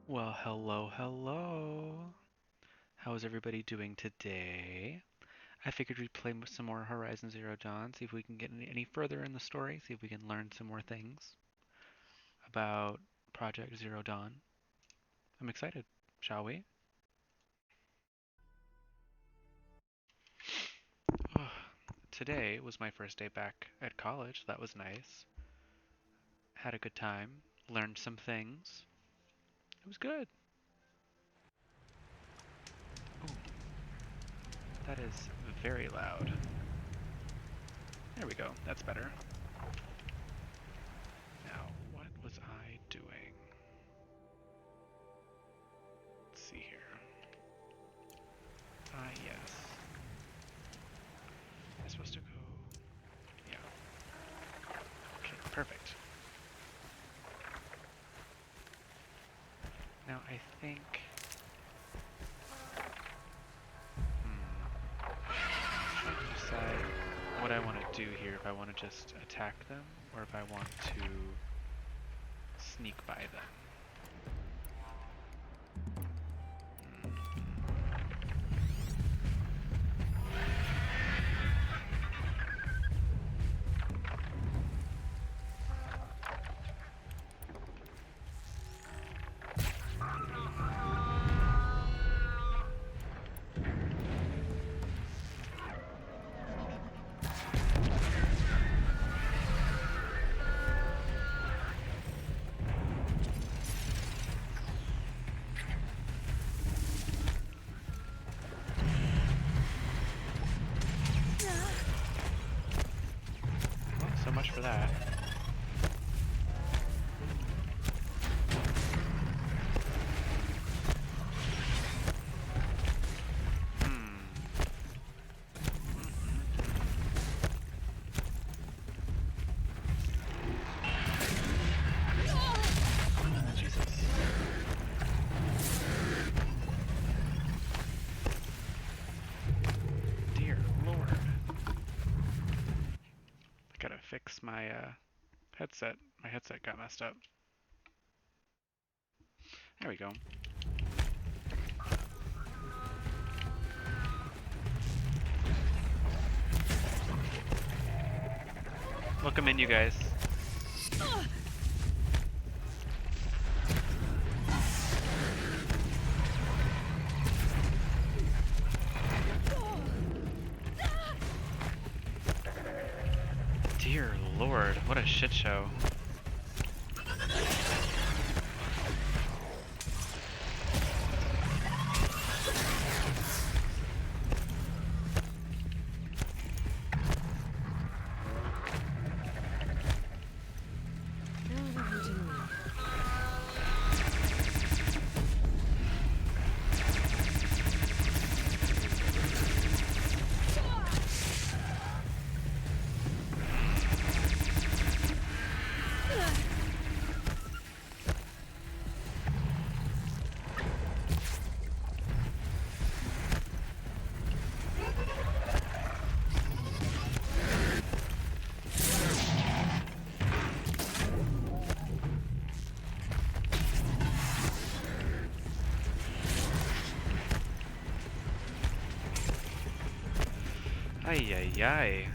Well, hello, hello. How is everybody doing today? I figured we'd play some more Horizon Zero Dawn, see if we can get any further in the story, see if we can learn some more things about Project Zero Dawn. I'm excited. Shall we? Today was my first day back at college. That was nice. Had a good time. Learned some things. It was good. Ooh, that is very loud. There we go. That's better. Now, what was I doing? Let's see here. Yes. I'm supposed to go. Yeah. Okay, perfect. Now I think. Trying to decide what I want to do here. If I want to just attack them, or if I want to sneak by them. Well, so much for that. Jesus. Dear Lord. I gotta fix my headset. My headset got messed up. There we go. Welcome in, you guys. Dear Lord, what a shit show. Ay ay ay.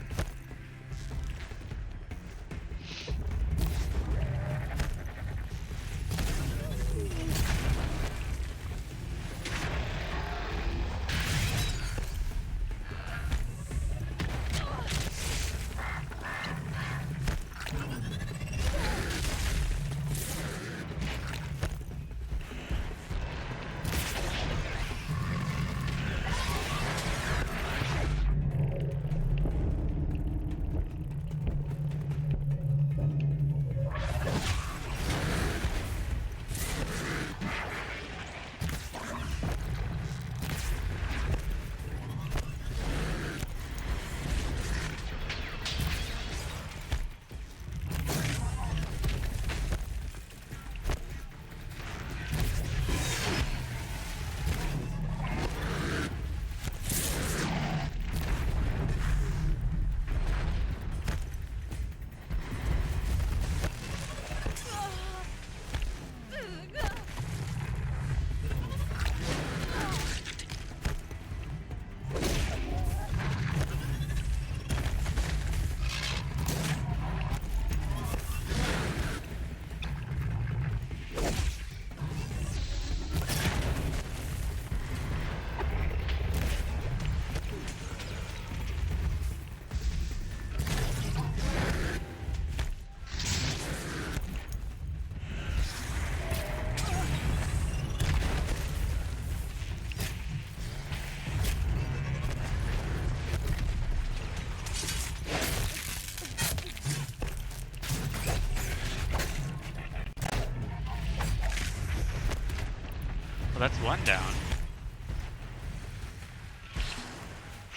that's one down.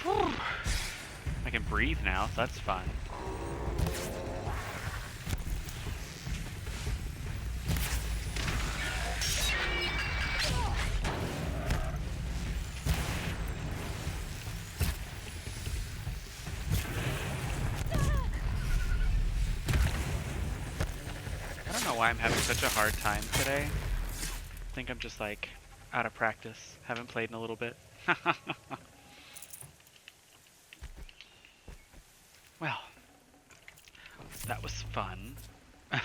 Whew. I can breathe now, so that's fun. I don't know why I'm having such a hard time today. I think I'm just like out of practice. Haven't played in a little bit. Well, that was fun. I'll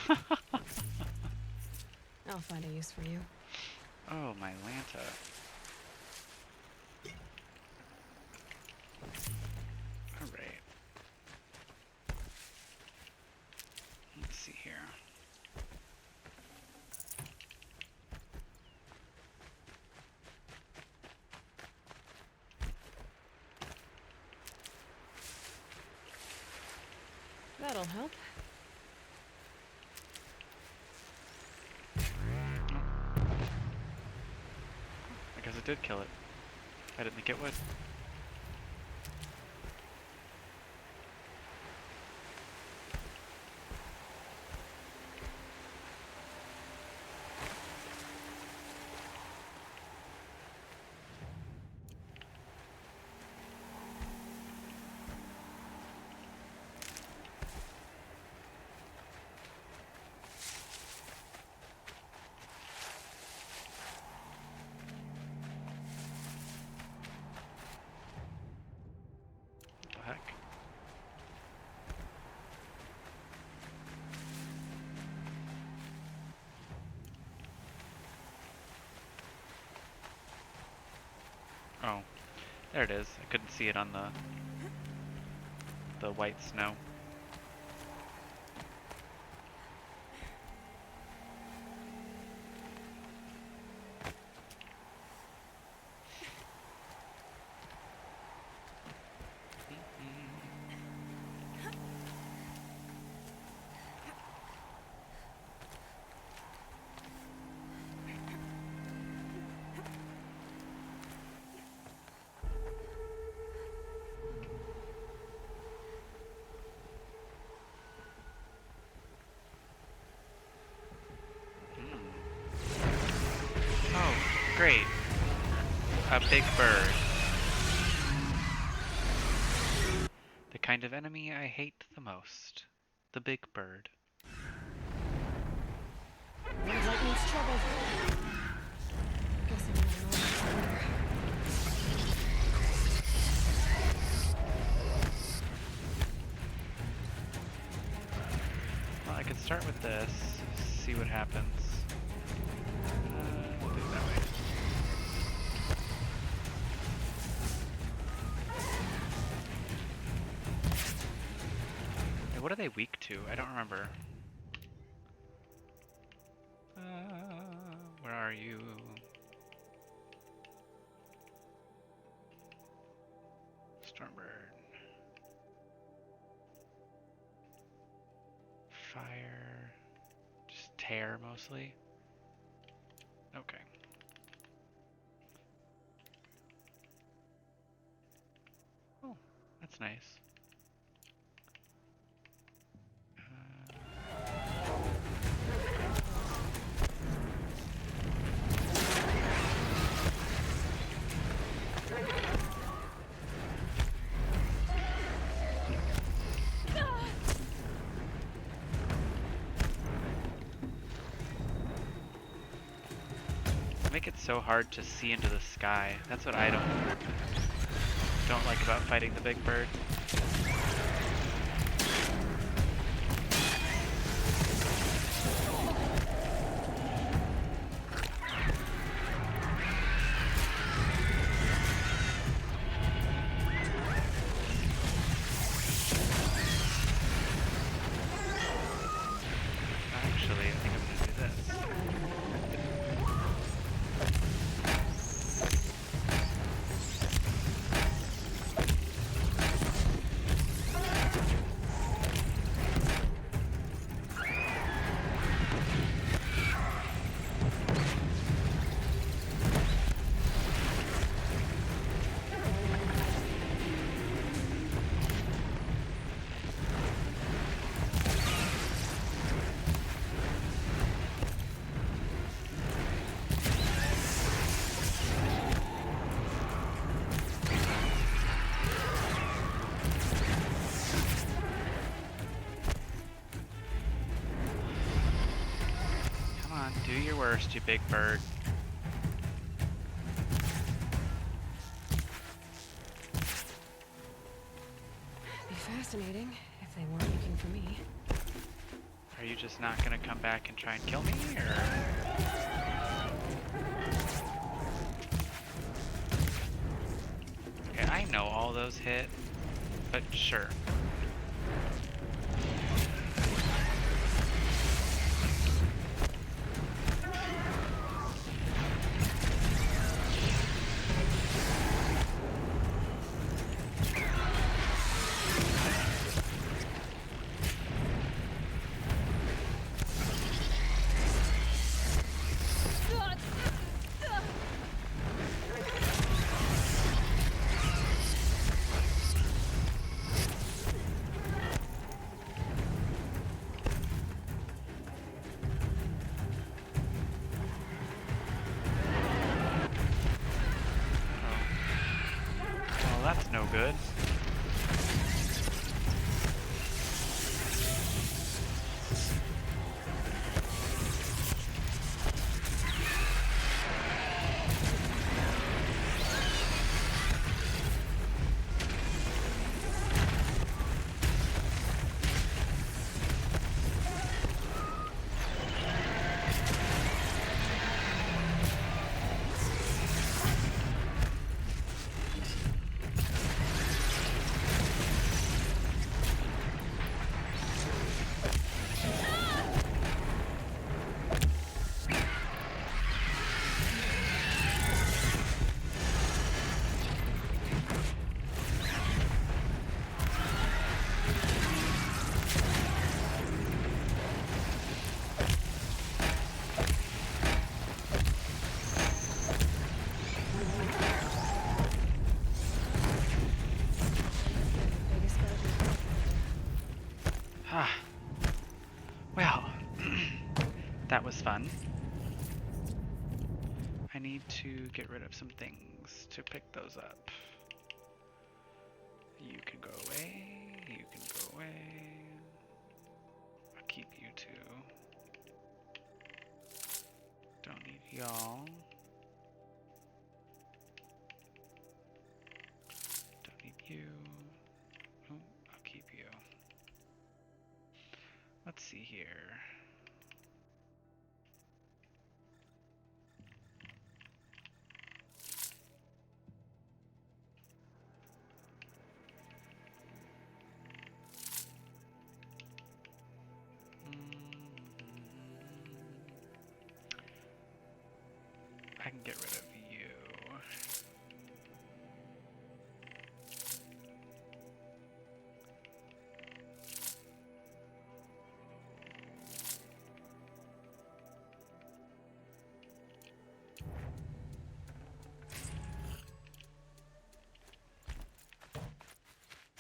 find a use for you. Oh, my Lanta. Alright. Let's see here. That'll help. I guess it did kill it. I didn't think it would. What the heck? Oh, there it is. I couldn't see it on the white snow. Oh, great. A big bird. The kind of enemy I hate the most. The big bird. Looks like means trouble. Guessing I don't know what's under. Well, I could start with this, see what happens. We'll do it that way. Hey, what are they weak to? I don't remember. Where are you? Stormbird. Fire. Just tear mostly. Okay. Oh, that's nice. Make it so hard to see into the sky. That's what I don't like about fighting the big bird. Actually, I think I'm gonna do this. on, do your worst, you big bird. Be fascinating if they weren't looking for me. Are you just not gonna come back and try and kill me, or? Okay, I know all those hit, but sure. Well, that's no good. Ah, well, that was fun. I need to get rid of some things to pick those up. You can go away, you can go away. I'll keep you two. Don't need y'all. Don't need you. Oh, I'll keep you. Let's see here. I can get rid of you.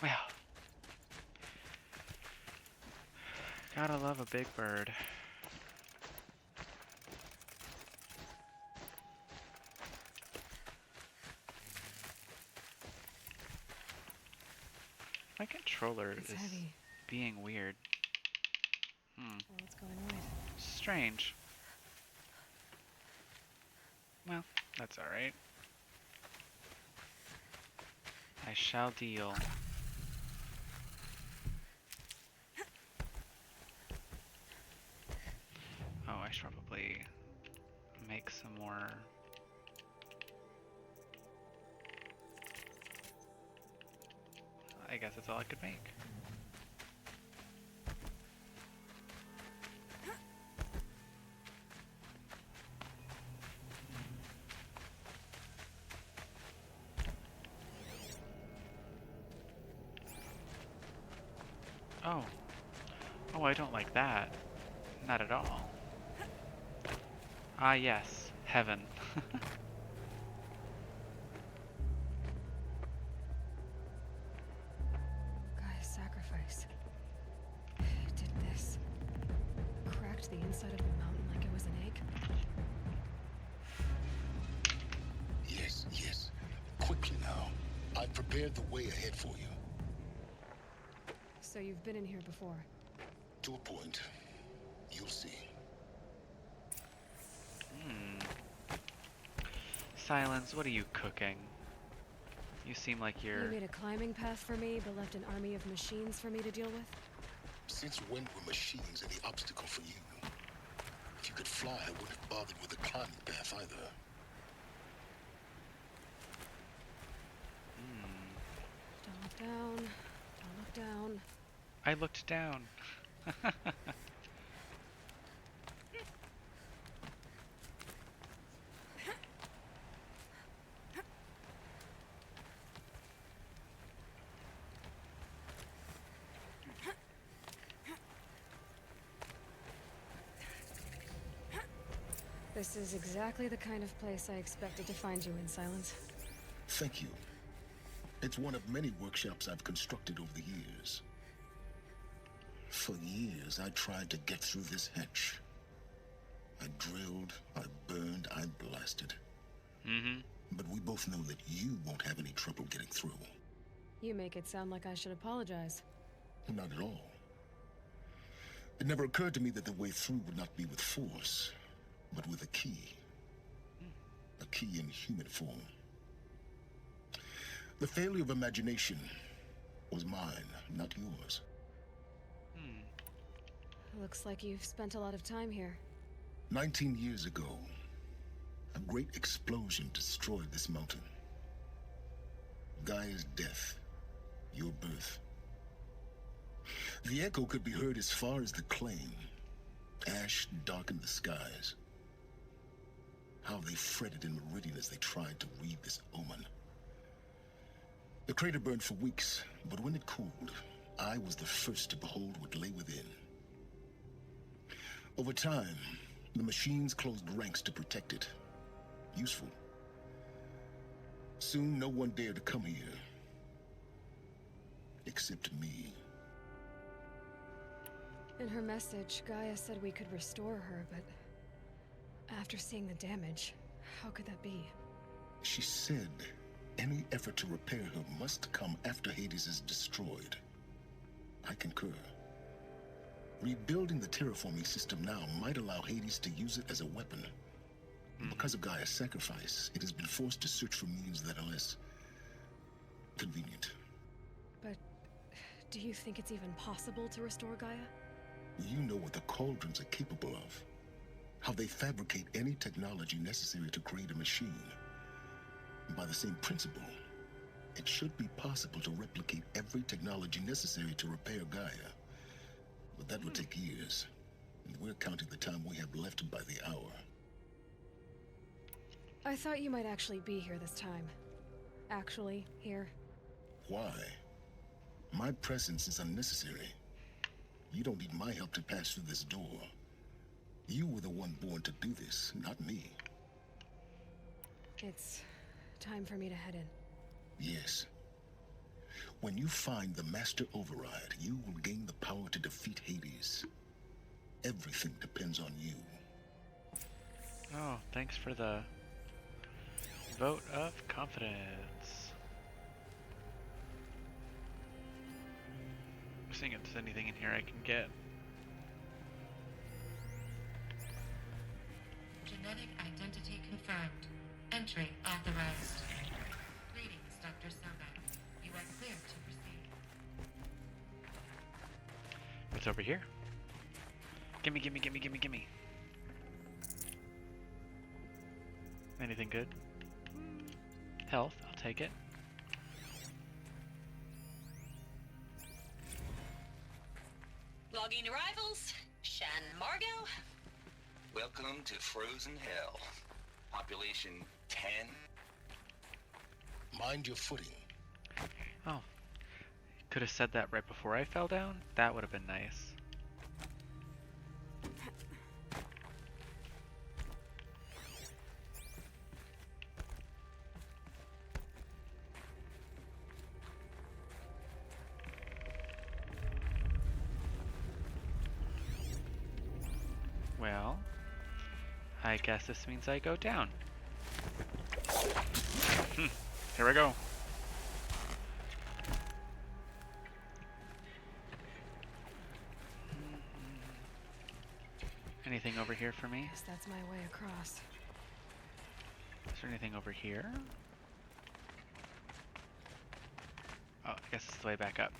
Well, gotta love a big bird. My controller It's is heavy. being weird. Well, it's going right. Strange. Well, that's alright. I shall deal. Oh, I should probably make some more. I guess that's all I could make. Oh. Oh, I don't like that. Not at all. Ah, yes. Heaven. Guy's sacrifice. It did this. Cracked the inside of the mountain like it was an egg. Yes, yes. Quickly now. I've prepared the way ahead for you. So you've been in here before? To a point. You'll see. Silence, what are you cooking? You seem like You you're... made a climbing path for me, but left an army of machines for me to deal with? Since when were machines any obstacle for you? If you could fly, I wouldn't have bothered with the climbing path either. Don't look down. Don't look down. I looked down. This is exactly the kind of place I expected to find you in, Silence. Thank you. It's one of many workshops I've constructed over the years. For years, I tried to get through this hatch. I drilled, I burned, I blasted. But we both know that you won't have any trouble getting through. You make it sound like I should apologize. Not at all. It never occurred to me that the way through would not be with force, but with a key. A key in human form. The failure of imagination was mine, not yours. Looks like you've spent a lot of time here. 19 years ago, a great explosion destroyed this mountain. Gaia's death, your birth. The echo could be heard as far as the claim. Ash darkened the skies. How they fretted in Meridian as they tried to read this omen. The crater burned for weeks, but when it cooled, I was the first to behold what lay within. Over time, the machines closed ranks to protect it. Useful. Soon, no one dared to come here. Except me. In her message, Gaia said we could restore her, but... after seeing the damage, how could that be? She said any effort to repair her must come after Hades is destroyed. I concur. Rebuilding the terraforming system now might allow Hades to use it as a weapon. Because of Gaia's sacrifice, it has been forced to search for means that are less convenient. But do you think it's even possible to restore Gaia? You know what the Cauldrons are capable of. How they fabricate any technology necessary to create a machine. By the same principle, it should be possible to replicate every technology necessary to repair Gaia. But that would take years. And we're counting the time we have left by the hour. I thought you might actually be here this time. Actually, here. Why? My presence is unnecessary. You don't need my help to pass through this door. You were the one born to do this, not me. It's time for me to head in. Yes. When you find the Master Override, you will gain the power to defeat Hades. Everything depends on you. Oh, thanks for the vote of confidence. I'm seeing if there's anything in here I can get. Genetic identity confirmed. Entry authorized. Greetings, Dr. Sonak. You are clear to proceed. What's over here? Gimme, gimme, gimme, gimme, gimme. Anything good? Health, I'll take it. Logging arrivals. Shan Margot. Welcome to Frozen Hell. Population 10. Mind your footing. Oh. Could have said that right before I fell down? That would have been nice. Well, I guess this means I go down. Here we go. Anything over here for me? Guess that's my way across. Is there anything over here? Oh, I guess it's the way back up.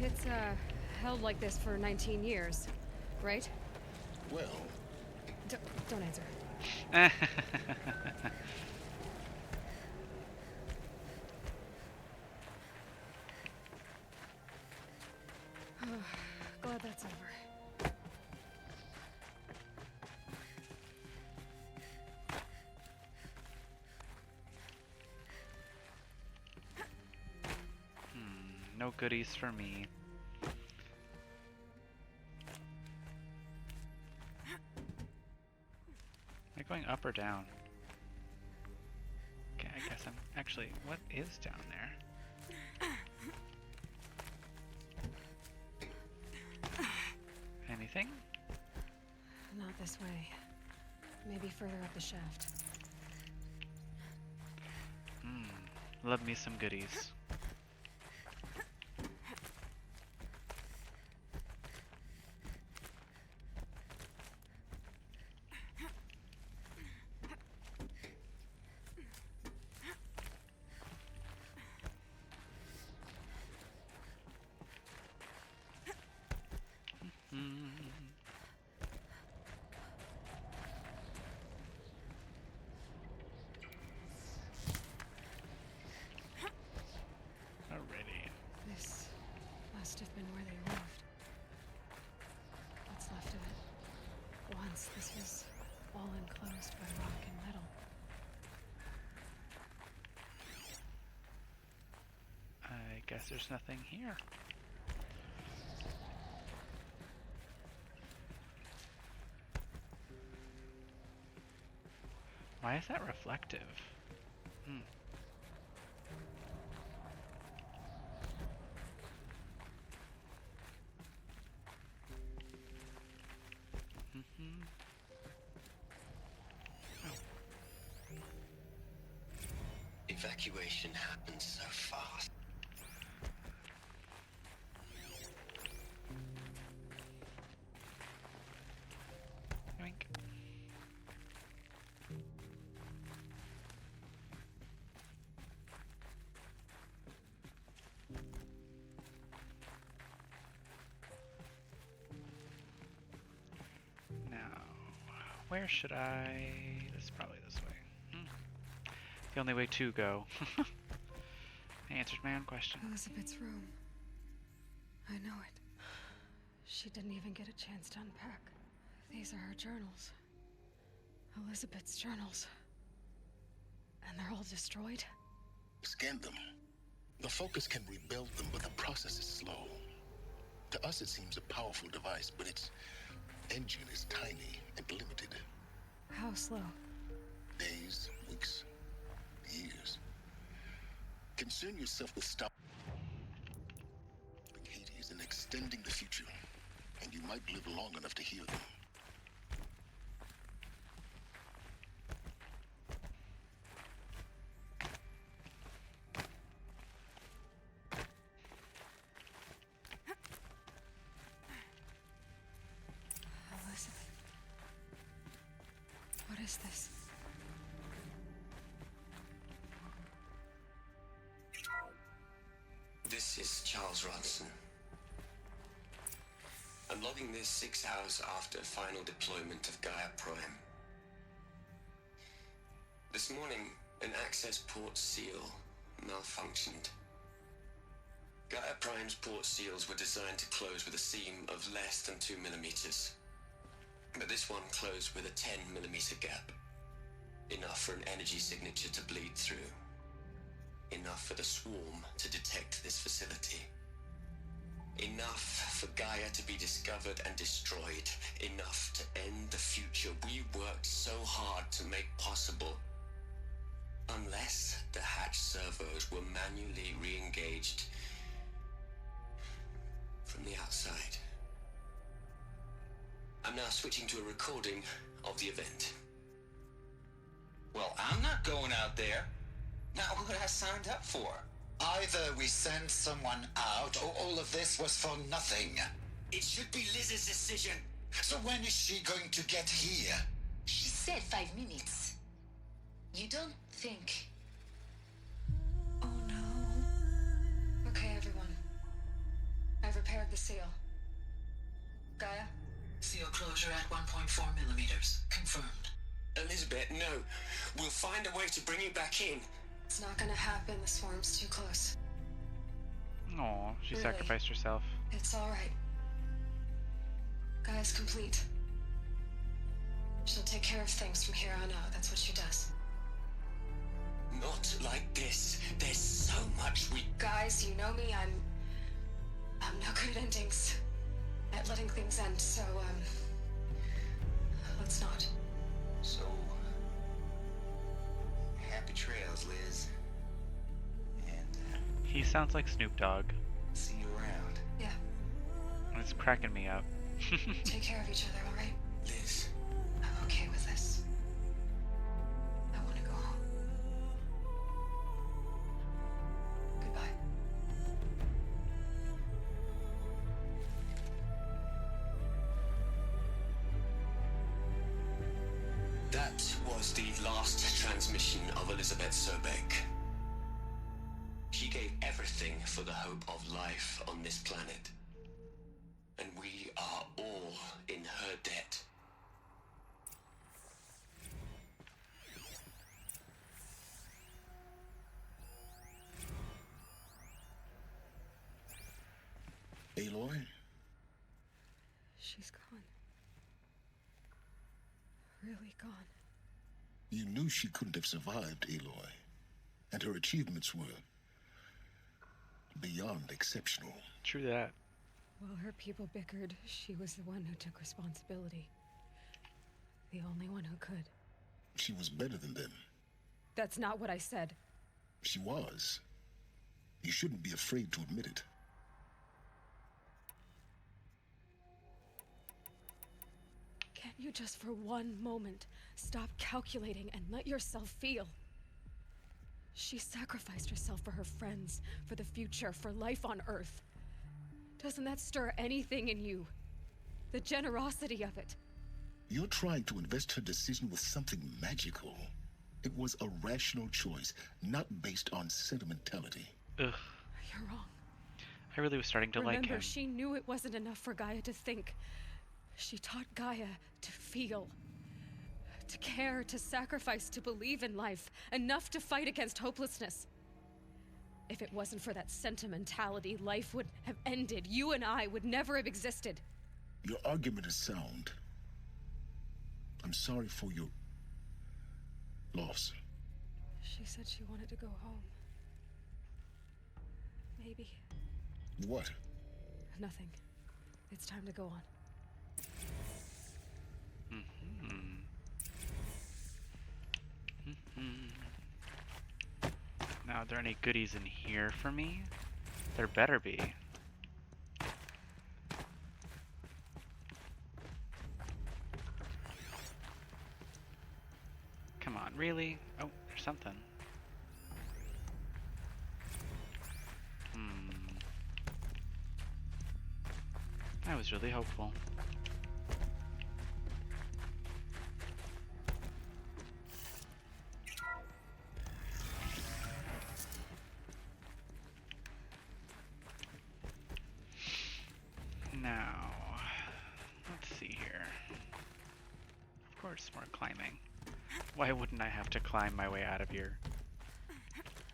It's, held like this for 19 years, right? Well, Don't answer. Glad that's over. No goodies for me. Am I going up or down? Okay, I guess I'm actually, what is down there? Anything? Not this way. Maybe further up the shaft. Love me some goodies. Alrighty. This must have been where they lived. What's left of it. Once this was all enclosed by rock and metal. I guess there's nothing here. Why is that reflective? Evacuation happens so fast. Yoink. Now, where should I? This is probably this way. The only way to go. I answered my own question. Elizabeth's room. I know it. She didn't even get a chance to unpack. These are her journals. Elizabeth's journals. And they're all destroyed? scan them. The Focus can rebuild them, but the process is slow. To us, it seems a powerful device, but its engine is tiny and limited. How slow? Days, weeks, years. Concern yourself with stopping Hades and extending the future, and you might live long enough to hear them. Elizabeth. What is this? This is Charles Ronson. I'm logging this 6 hours after final deployment of Gaia Prime. This morning, an access port seal malfunctioned. Gaia Prime's port seals were designed to close with a seam of less than 2 millimeters. But this one closed with a 10 millimeter gap. Enough for an energy signature to bleed through. Enough for the swarm to detect this facility. Enough for Gaia to be discovered and destroyed. Enough to end the future we worked so hard to make possible. Unless the hatch servos were manually re-engaged from the outside. I'm now switching to a recording of the event. Well, I'm not going out there. Not what I signed up for. Either we send someone out, or all of this was for nothing. It should be Liz's decision. So when is she going to get here? She said 5 minutes. You don't think... Oh no. Okay, everyone. I've repaired the seal. Gaia? Seal closure at 1.4 millimeters. Confirmed. Elizabeth, no. We'll find a way to bring you back in. It's not gonna happen. The swarm's too close. Oh, she Really? sacrificed herself. It's alright. Gaia's complete. She'll take care of things from here on out. That's what she does. Not like this. There's so much we... Guys, you know me. I'm no good at endings. At letting things end, so, let's not. So, happy trails, Liz. And He sounds like Snoop Dogg. see you around. Yeah. And it's cracking me up. Take care of each other, alright? Liz. I'm okay with this. I want to go home. Goodbye. That was the last transmission of Elizabeth Sobek. She gave everything for the hope of life on this planet. And we are all in her debt. Aloy? She's gone. Really gone. You knew she couldn't have survived, Aloy. And her achievements were beyond exceptional. True that. While her people bickered, she was the one who took responsibility. The only one who could. She was better than them. That's not what I said. She was. You shouldn't be afraid to admit it. Can't you just for one moment stop calculating and let yourself feel? She sacrificed herself for her friends, for the future, for life on Earth. Doesn't that stir anything in you? The generosity of it. You're trying to invest her decision with something magical. It was a rational choice, not based on sentimentality. Ugh. You're wrong. I really was starting to like him. Remember, she knew it wasn't enough for Gaia to think. She taught Gaia to feel. To care, to sacrifice, to believe in life. Enough to fight against hopelessness. If it wasn't for that sentimentality, life would have ended. You and I would never have existed. Your argument is sound. I'm sorry for your loss. She said she wanted to go home. Maybe. What? Nothing. It's time to go on. Now, are there any goodies in here for me? There better be. Come on, really? Oh, there's something. I was really hopeful. Now, let's see here. Of course, more climbing. Why wouldn't I have to climb my way out of here?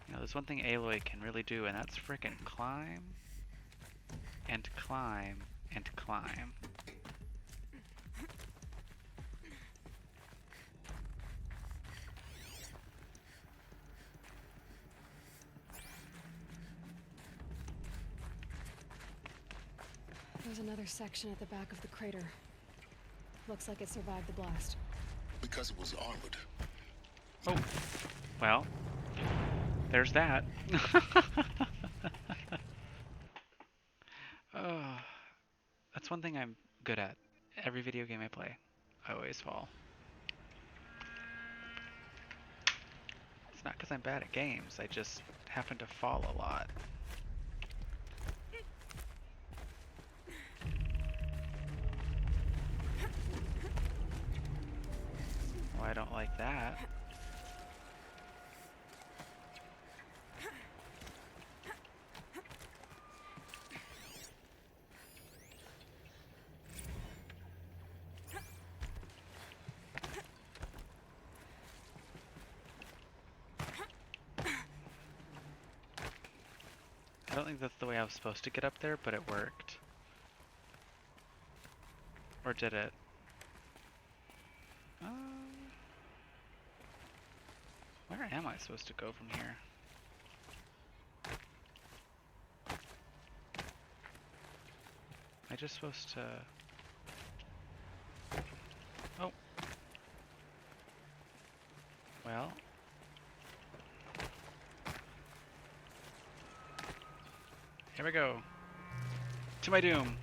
You know, there's one thing Aloy can really do, and that's frickin' climb, and climb, and climb. There's another section at the back of the crater. Looks like it survived the blast. Because it was armored. Oh, well, there's that. Oh, that's one thing I'm good at. Every video game I play, I always fall. It's not because I'm bad at games, I just happen to fall a lot. Oh, I don't like that. I don't think that's the way I was supposed to get up there, but it worked. Or did it? Where am I supposed to go from here? Am I just supposed to... Oh. Well. Here we go. To my doom.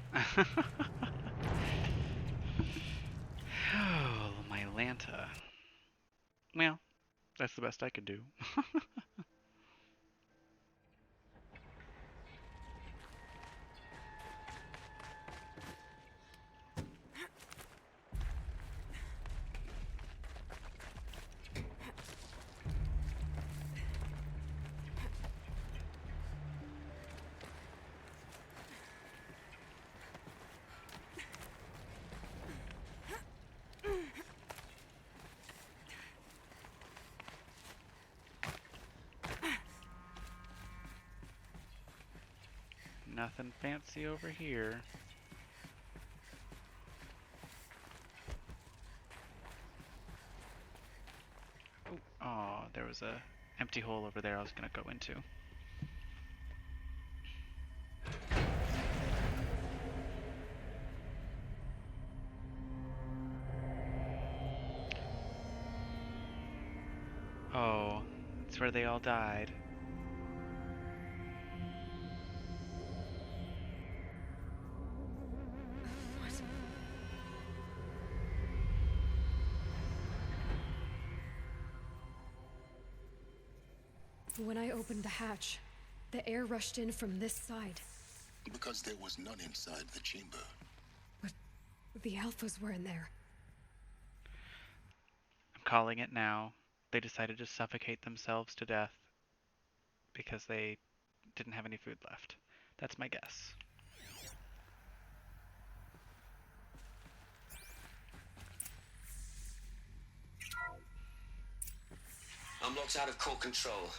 Oh, my Lanta. Well, that's the best I could do. Nothing fancy over here. Oh, there was a empty hole over there I was gonna go into. Oh, it's where they all died. When I opened the hatch, the air rushed in from this side. Because there was none inside the chamber. But the Alphas were in there. I'm calling it now. They decided to suffocate themselves to death because they didn't have any food left. That's my guess. I'm locked out of core control.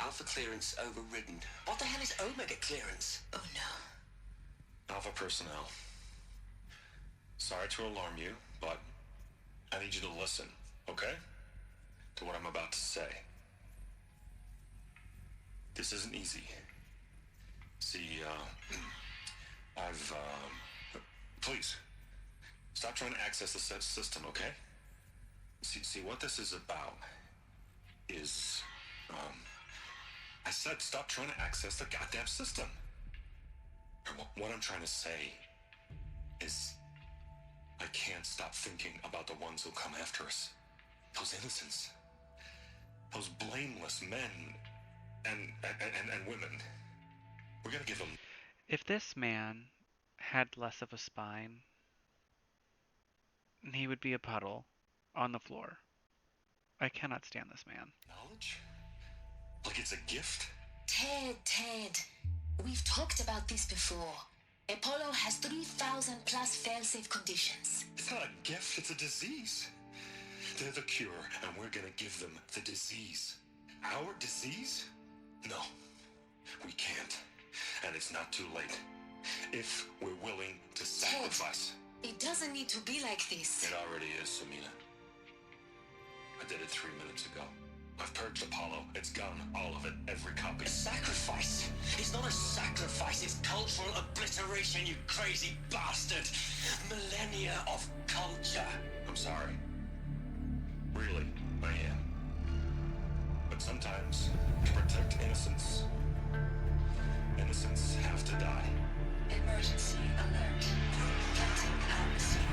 Alpha clearance overridden. What the hell is Omega clearance? Oh no. Alpha personnel. Sorry to alarm you, but I need you to listen, okay? To what I'm about to say. This isn't easy. See, please, stop trying to access the system, okay? See, what this is about is, I said stop trying to access the goddamn system. And what I'm trying to say is I can't stop thinking about the ones who'll come after us. Those innocents. Those blameless men and women. We're gonna give them... If this man had less of a spine, he would be a puddle on the floor. I cannot stand this man. Knowledge? Like it's a gift? Ted, we've talked about this before. Apollo has 3,000 plus fail-safe conditions. It's not a gift, it's a disease. They're the cure, and we're gonna give them the disease. Our disease? No, we can't. And it's not too late. If we're willing to sacrifice. Ted, it doesn't need to be like this. It already is, Samina. I did it 3 minutes ago. I've purged Apollo. It's gone. All of it. Every copy. A sacrifice? It's not a sacrifice. It's cultural obliteration, you crazy bastard. Millennia of culture. I'm sorry. Really, I am. But sometimes, to protect innocence, innocents have to die. Emergency alert. Detecting atmosphere.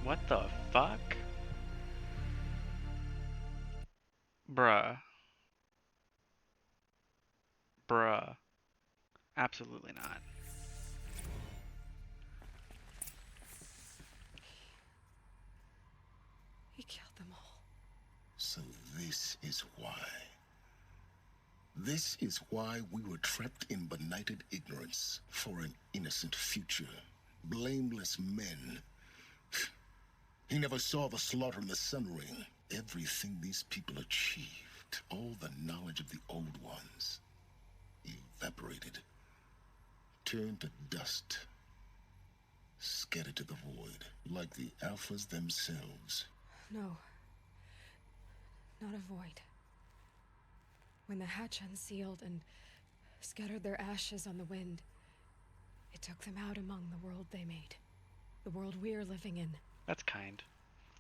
What the fuck? Bruh. Bruh. Absolutely not. He killed them all. So this is why. This is why we were trapped in benighted ignorance for an innocent future. Blameless men. He never saw the slaughter in the Sun Ring. Everything these people achieved, all the knowledge of the old ones, evaporated, turned to dust, scattered to the void, like the Alphas themselves. No. Not a void. When the hatch unsealed and scattered their ashes on the wind, it took them out among the world they made. The world we're living in. That's kind.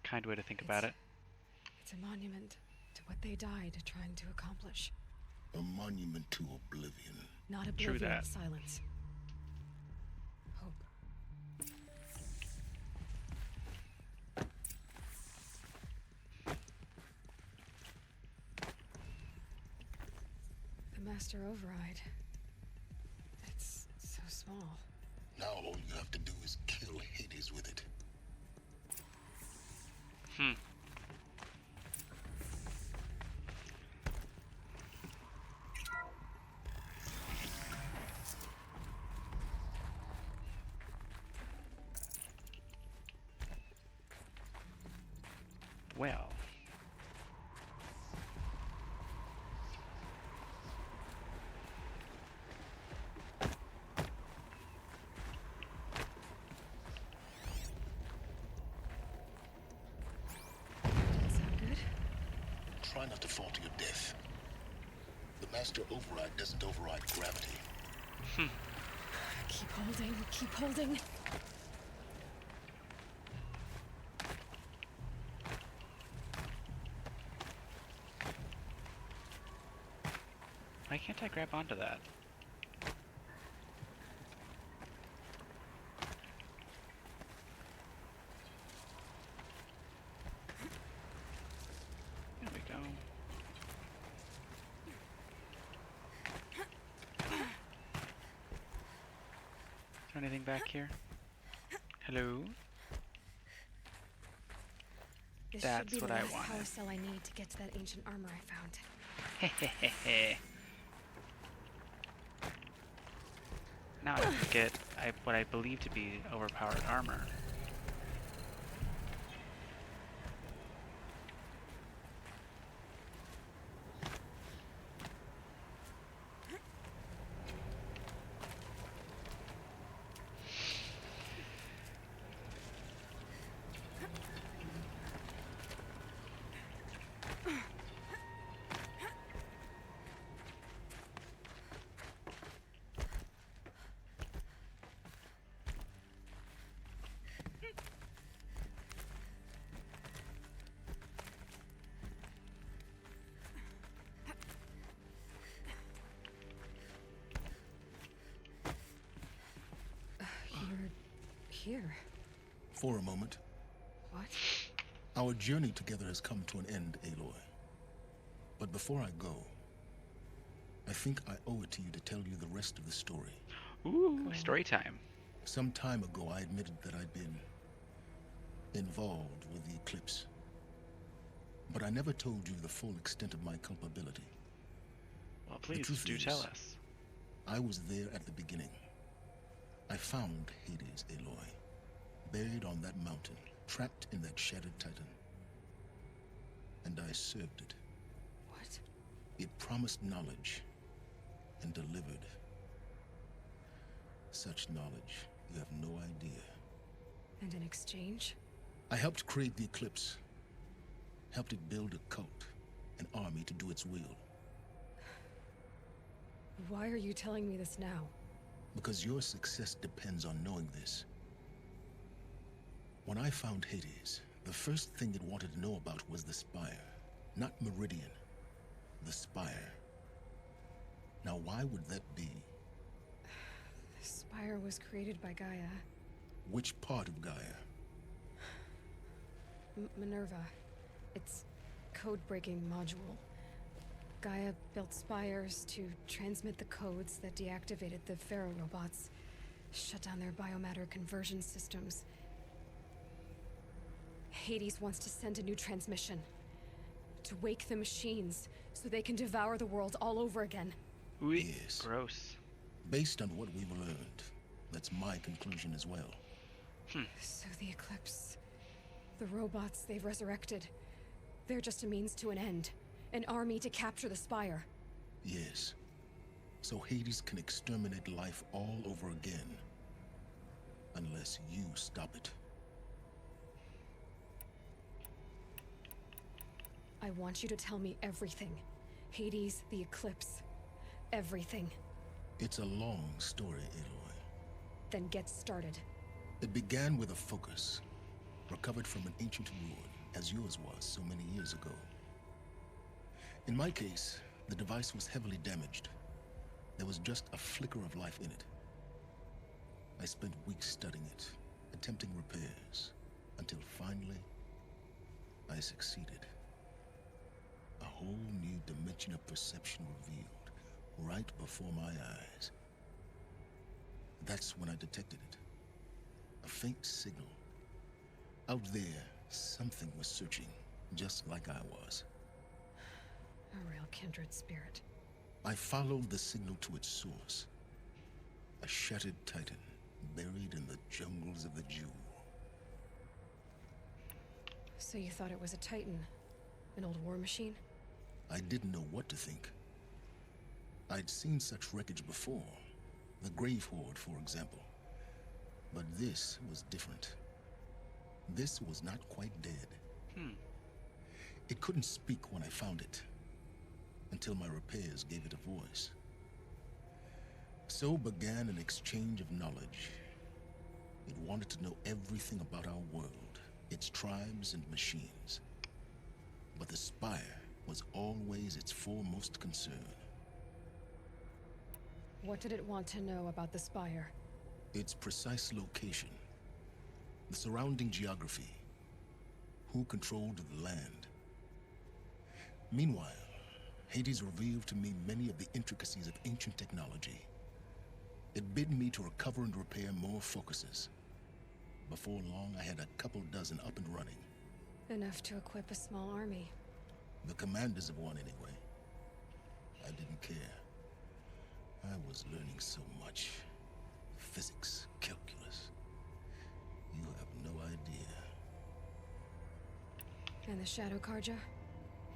Kind way to think about it. It's a monument to what they died trying to accomplish. A monument to oblivion. Not True oblivion, that. silence. Hope. The Master Override. It's so small. Now all you have to do is kill Hades with it. Well. Sound good? Try not to fall to your death. The Master Override doesn't override gravity. Keep holding, keep holding. Why can't I grab onto that? There we go. Is there anything back here? Hello? This That's should be what the I last wanted. power cell I need to get to that ancient armor I found. Hehehehe. Now I get what I believe to be overpowered armor. You're here. For a moment, What? our journey together has come to an end, Aloy. But before I go, I think I owe it to you to tell you the rest of the story. Ooh, story time. Some time ago, I admitted that I'd been involved with the Eclipse. But I never told you the full extent of my culpability. Well, please truth do is, tell us. I was there at the beginning. I found Hades, Aloy, buried on that mountain, trapped in that shattered titan. And I served it. What? It promised knowledge and delivered. Such knowledge, you have no idea. And in exchange? I helped create the Eclipse. Helped it build a cult, an army to do its will. Why are you telling me this now? Because your success depends on knowing this. When I found Hades, the first thing it wanted to know about was the Spire. Not Meridian. The Spire. Now, why would that be? The Spire was created by Gaia. Which part of Gaia? Minerva. It's code-breaking module. Gaia built spires to transmit the codes that deactivated the Pharaoh robots, shut down their biomatter conversion systems. Hades wants to send a new transmission. To wake the machines, so they can devour the world all over again. Yes. Gross. Based on what we've learned, that's my conclusion as well. So the Eclipse... the robots they've resurrected... they're just a means to an end. An army to capture the Spire. Yes. So Hades can exterminate life all over again. Unless you stop it. I want you to tell me everything. Hades, the Eclipse. Everything. It's a long story, Aloy. Then get started. It began with a focus, recovered from an ancient ruin, as yours was so many years ago. In my case, the device was heavily damaged. There was just a flicker of life in it. I spent weeks studying it, attempting repairs, until finally, I succeeded. A whole new dimension of perception revealed, right before my eyes. That's when I detected it. A faint signal. Out there, something was searching, just like I was. A real kindred spirit. I followed the signal to its source. A shattered titan, buried in the jungles of the Jewel. So you thought it was a Titan? An old war machine? I didn't know what to think. I'd seen such wreckage before. The Grave Horde, for example. But this was different. This was not quite dead. It couldn't speak when I found it, until my repairs gave it a voice. So began an exchange of knowledge. It wanted to know everything about our world, its tribes and machines. But the Spire was always its foremost concern. What did it want to know about the Spire? Its precise location, the surrounding geography, who controlled the land. Meanwhile, Hades revealed to me many of the intricacies of ancient technology. It bid me to recover and repair more focuses. Before long, I had a couple dozen up and running. Enough to equip a small army. The commanders of one, anyway. I didn't care. I was learning so much. Physics, calculus. You have no idea. And the Shadow Carja?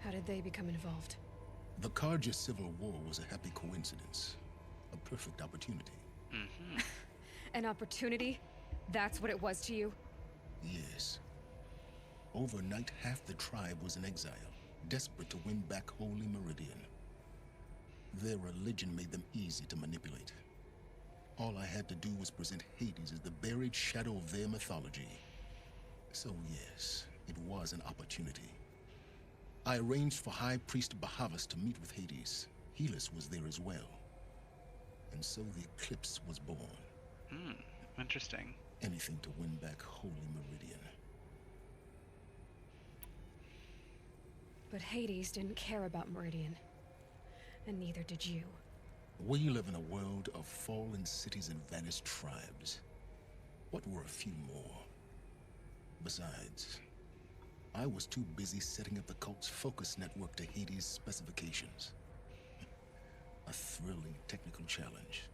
How did they become involved? The Carja Civil War was a happy coincidence. A perfect opportunity. An opportunity? That's what it was to you? Yes. Overnight, half the tribe was in exile, desperate to win back Holy Meridian. Their religion made them easy to manipulate. All I had to do was present Hades as the buried shadow of their mythology. So yes, it was an opportunity. I arranged for High Priest Bahavas to meet with Hades. Helis was there as well. And so the Eclipse was born. Interesting. Anything to win back Holy Meridian. But Hades didn't care about Meridian. And neither did you. We live in a world of fallen cities and vanished tribes. What were a few more? Besides, I was too busy setting up the cult's focus network to Hades' specifications. A thrilling technical challenge,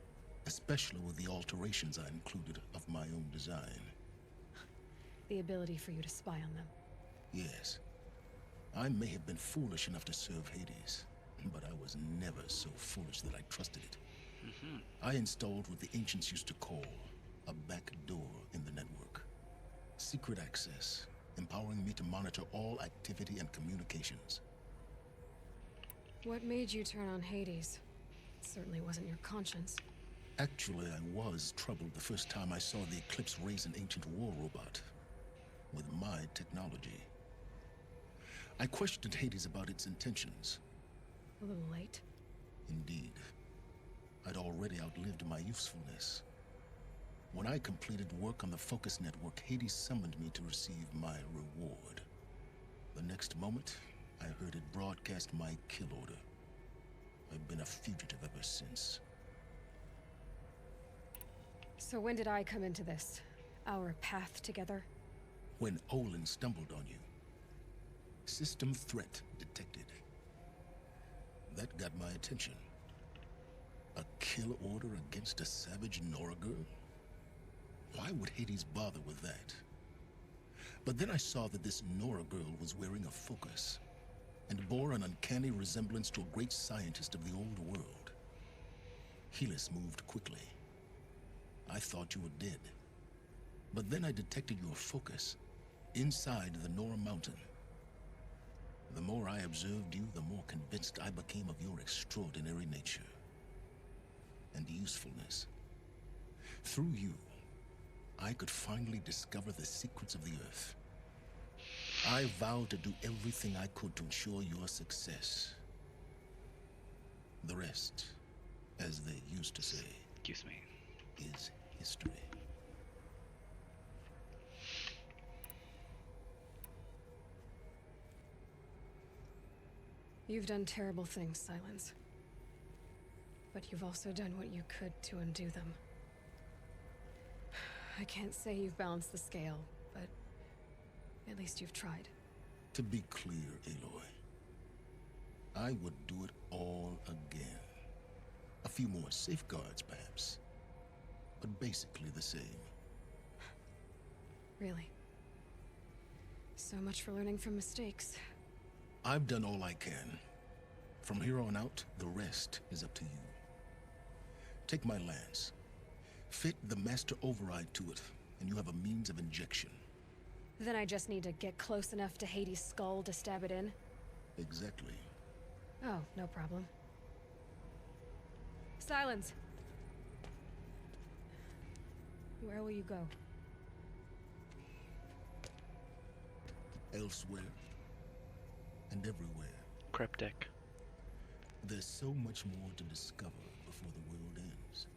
especially with the alterations I included of my own design. The ability for you to spy on them. Yes. I may have been foolish enough to serve Hades, but I was never so foolish that I trusted it. I installed what the ancients used to call a back door in the network. Secret access, empowering me to monitor all activity and communications. What made you turn on Hades? It certainly wasn't your conscience. Actually, I was troubled the first time I saw the Eclipse raise an ancient war robot with my technology. I questioned Hades about its intentions. A little late. Indeed. I'd already outlived my usefulness. When I completed work on the Focus Network, Hades summoned me to receive my reward. The next moment, I heard it broadcast my kill order. I've been a fugitive ever since. So when did I come into this? Our path together? When Olin stumbled on you. System threat detected. That got my attention. A kill order against a savage Nora girl? Why would Hades bother with that? But then I saw that this Nora girl was wearing a focus, and bore an uncanny resemblance to a great scientist of the old world. Helis moved quickly. I thought you were dead. But then I detected your focus inside the Nora mountain. The more I observed you, the more convinced I became of your extraordinary nature and usefulness. Through you, I could finally discover the secrets of the Earth. I vowed to do everything I could to ensure your success. The rest, as they used to say, Excuse me, is history. You've done terrible things, Silence. But you've also done what you could to undo them. I can't say you've balanced the scale, but at least you've tried. To be clear, Aloy, I would do it all again. A few more safeguards, perhaps, but basically the same. Really? So much for learning from mistakes. I've done all I can. From here on out, the rest is up to you. Take my lance. Fit the master override to it, and you have a means of injection. Then I just need to get close enough to Hades' skull to stab it in? Exactly. Oh, no problem. Silence! Where will you go? Elsewhere. And everywhere. cryptic. There's so much more to discover before the world ends.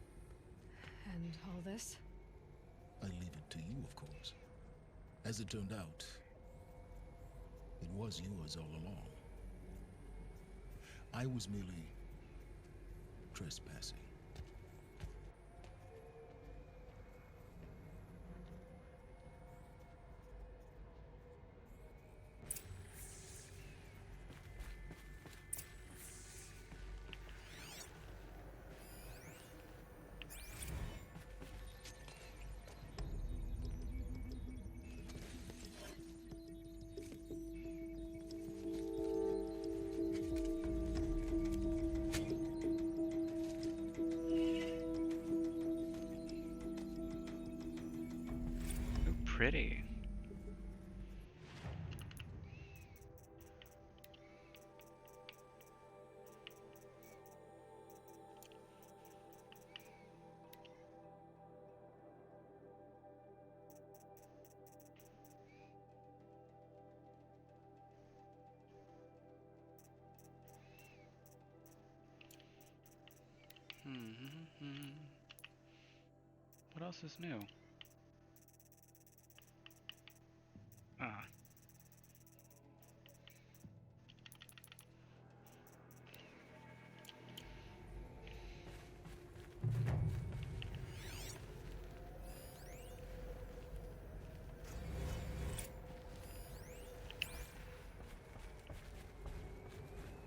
And all this? I leave it to you, of course. As it turned out, it was yours all along. I was merely trespassing. Pretty. What else is new? Ah.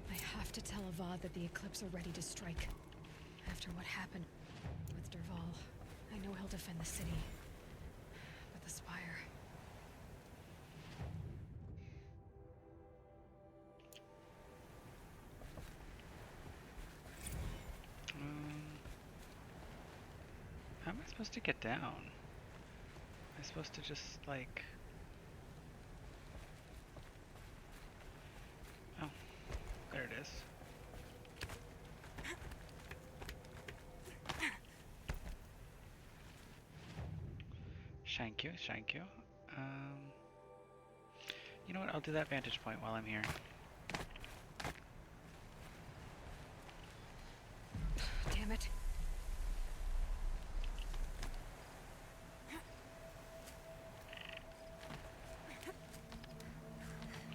I have to tell Avad that the Eclipse are ready to strike. After what happened with Dervahl, I know he'll defend the city. But the Spire... How am I supposed to get down? Am I supposed to just, like... Oh, there it is. Thank you, thank you. You know what, I'll do that vantage point while I'm here. Damn it.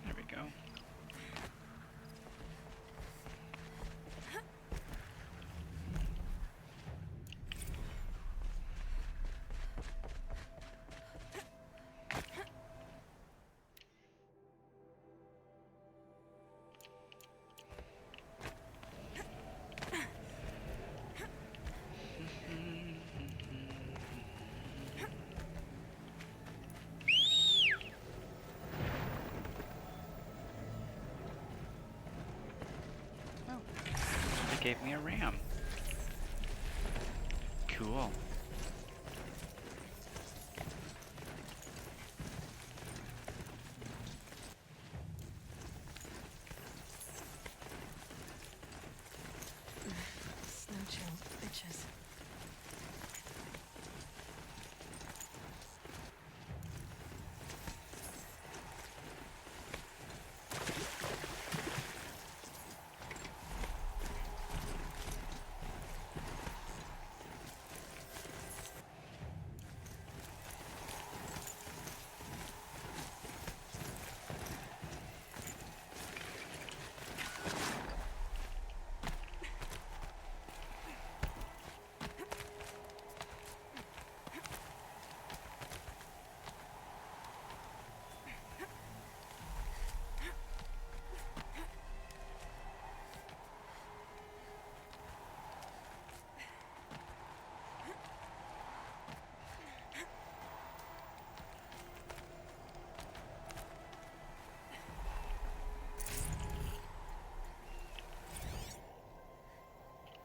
There we go. a ram. Cool. Snow chill, bitches.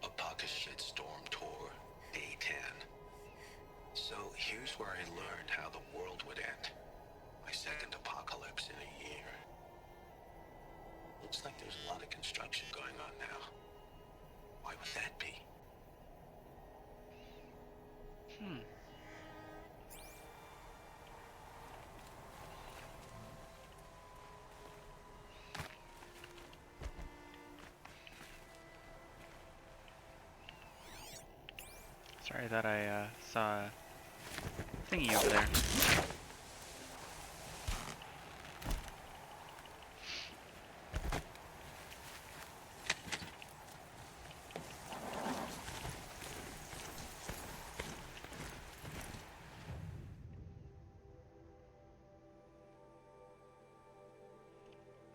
Apaka Shitstorm Tour, Day 10. So here's where I learned how the world would end. My second apocalypse in a year. Looks like there's a lot of construction going on now. Why would that be? Sorry, I thought I saw a thingy over there.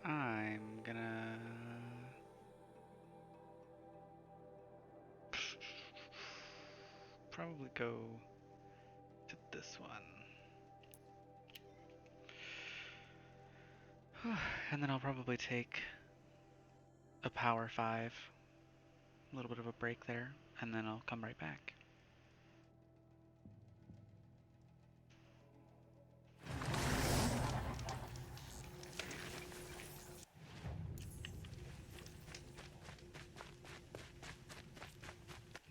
I'm gonna probably go to this one. And then I'll probably take a power 5, a little bit of a break there, and then I'll come right back.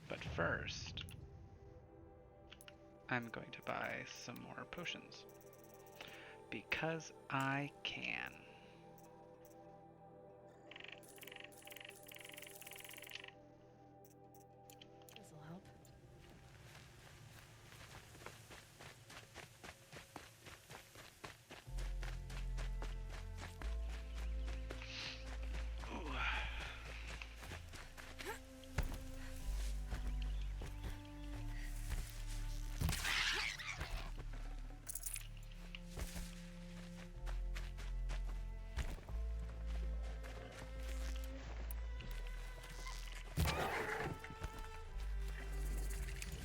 But first, I'm going to buy some more potions. Because I can. This'll help.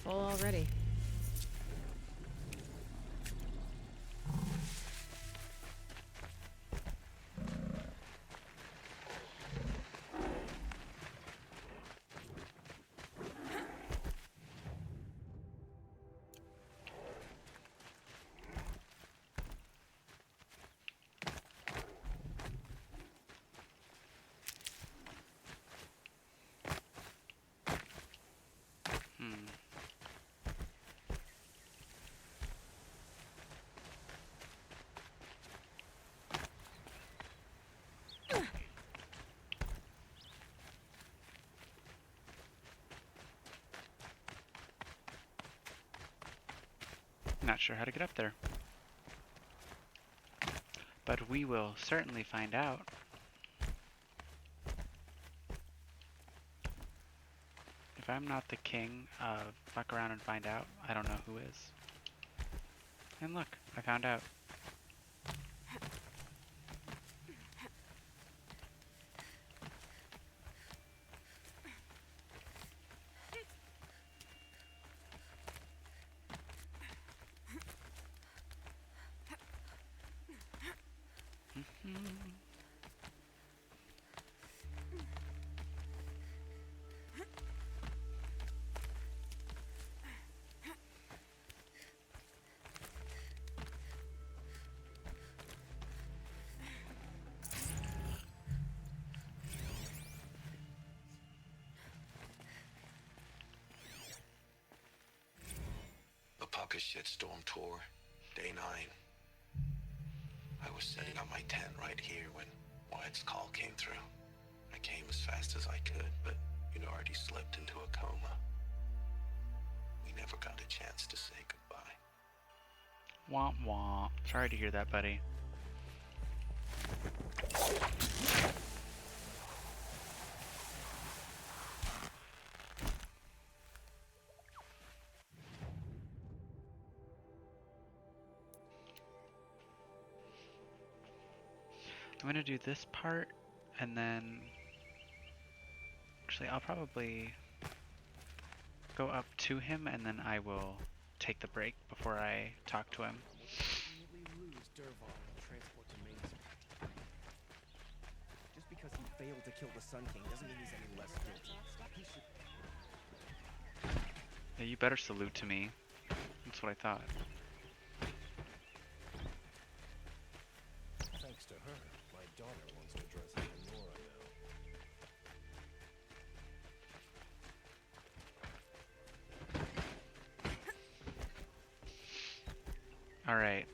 Full already. Not sure how to get up there. But we will certainly find out. If I'm not the king of fuck around and find out, I don't know who is. And look, I found out. a shitstorm tour, day 9. I was setting up my tent right here when Wyatt's call came through. I came as fast as I could, but you'd already slipped into a coma. We never got a chance to say goodbye. Womp womp. Sorry to hear that, buddy. I'm gonna do this part, and then... Actually, I'll probably go up to him, and then I will take the break before I talk to him. We lose Dervahl and transport to Mainspring. Just because he failed to kill the Sun King doesn't mean he's any less guilty. He should... Yeah, you better salute to me. That's what I thought. Thanks to her, my daughter wants to dress as Nora now. Alright.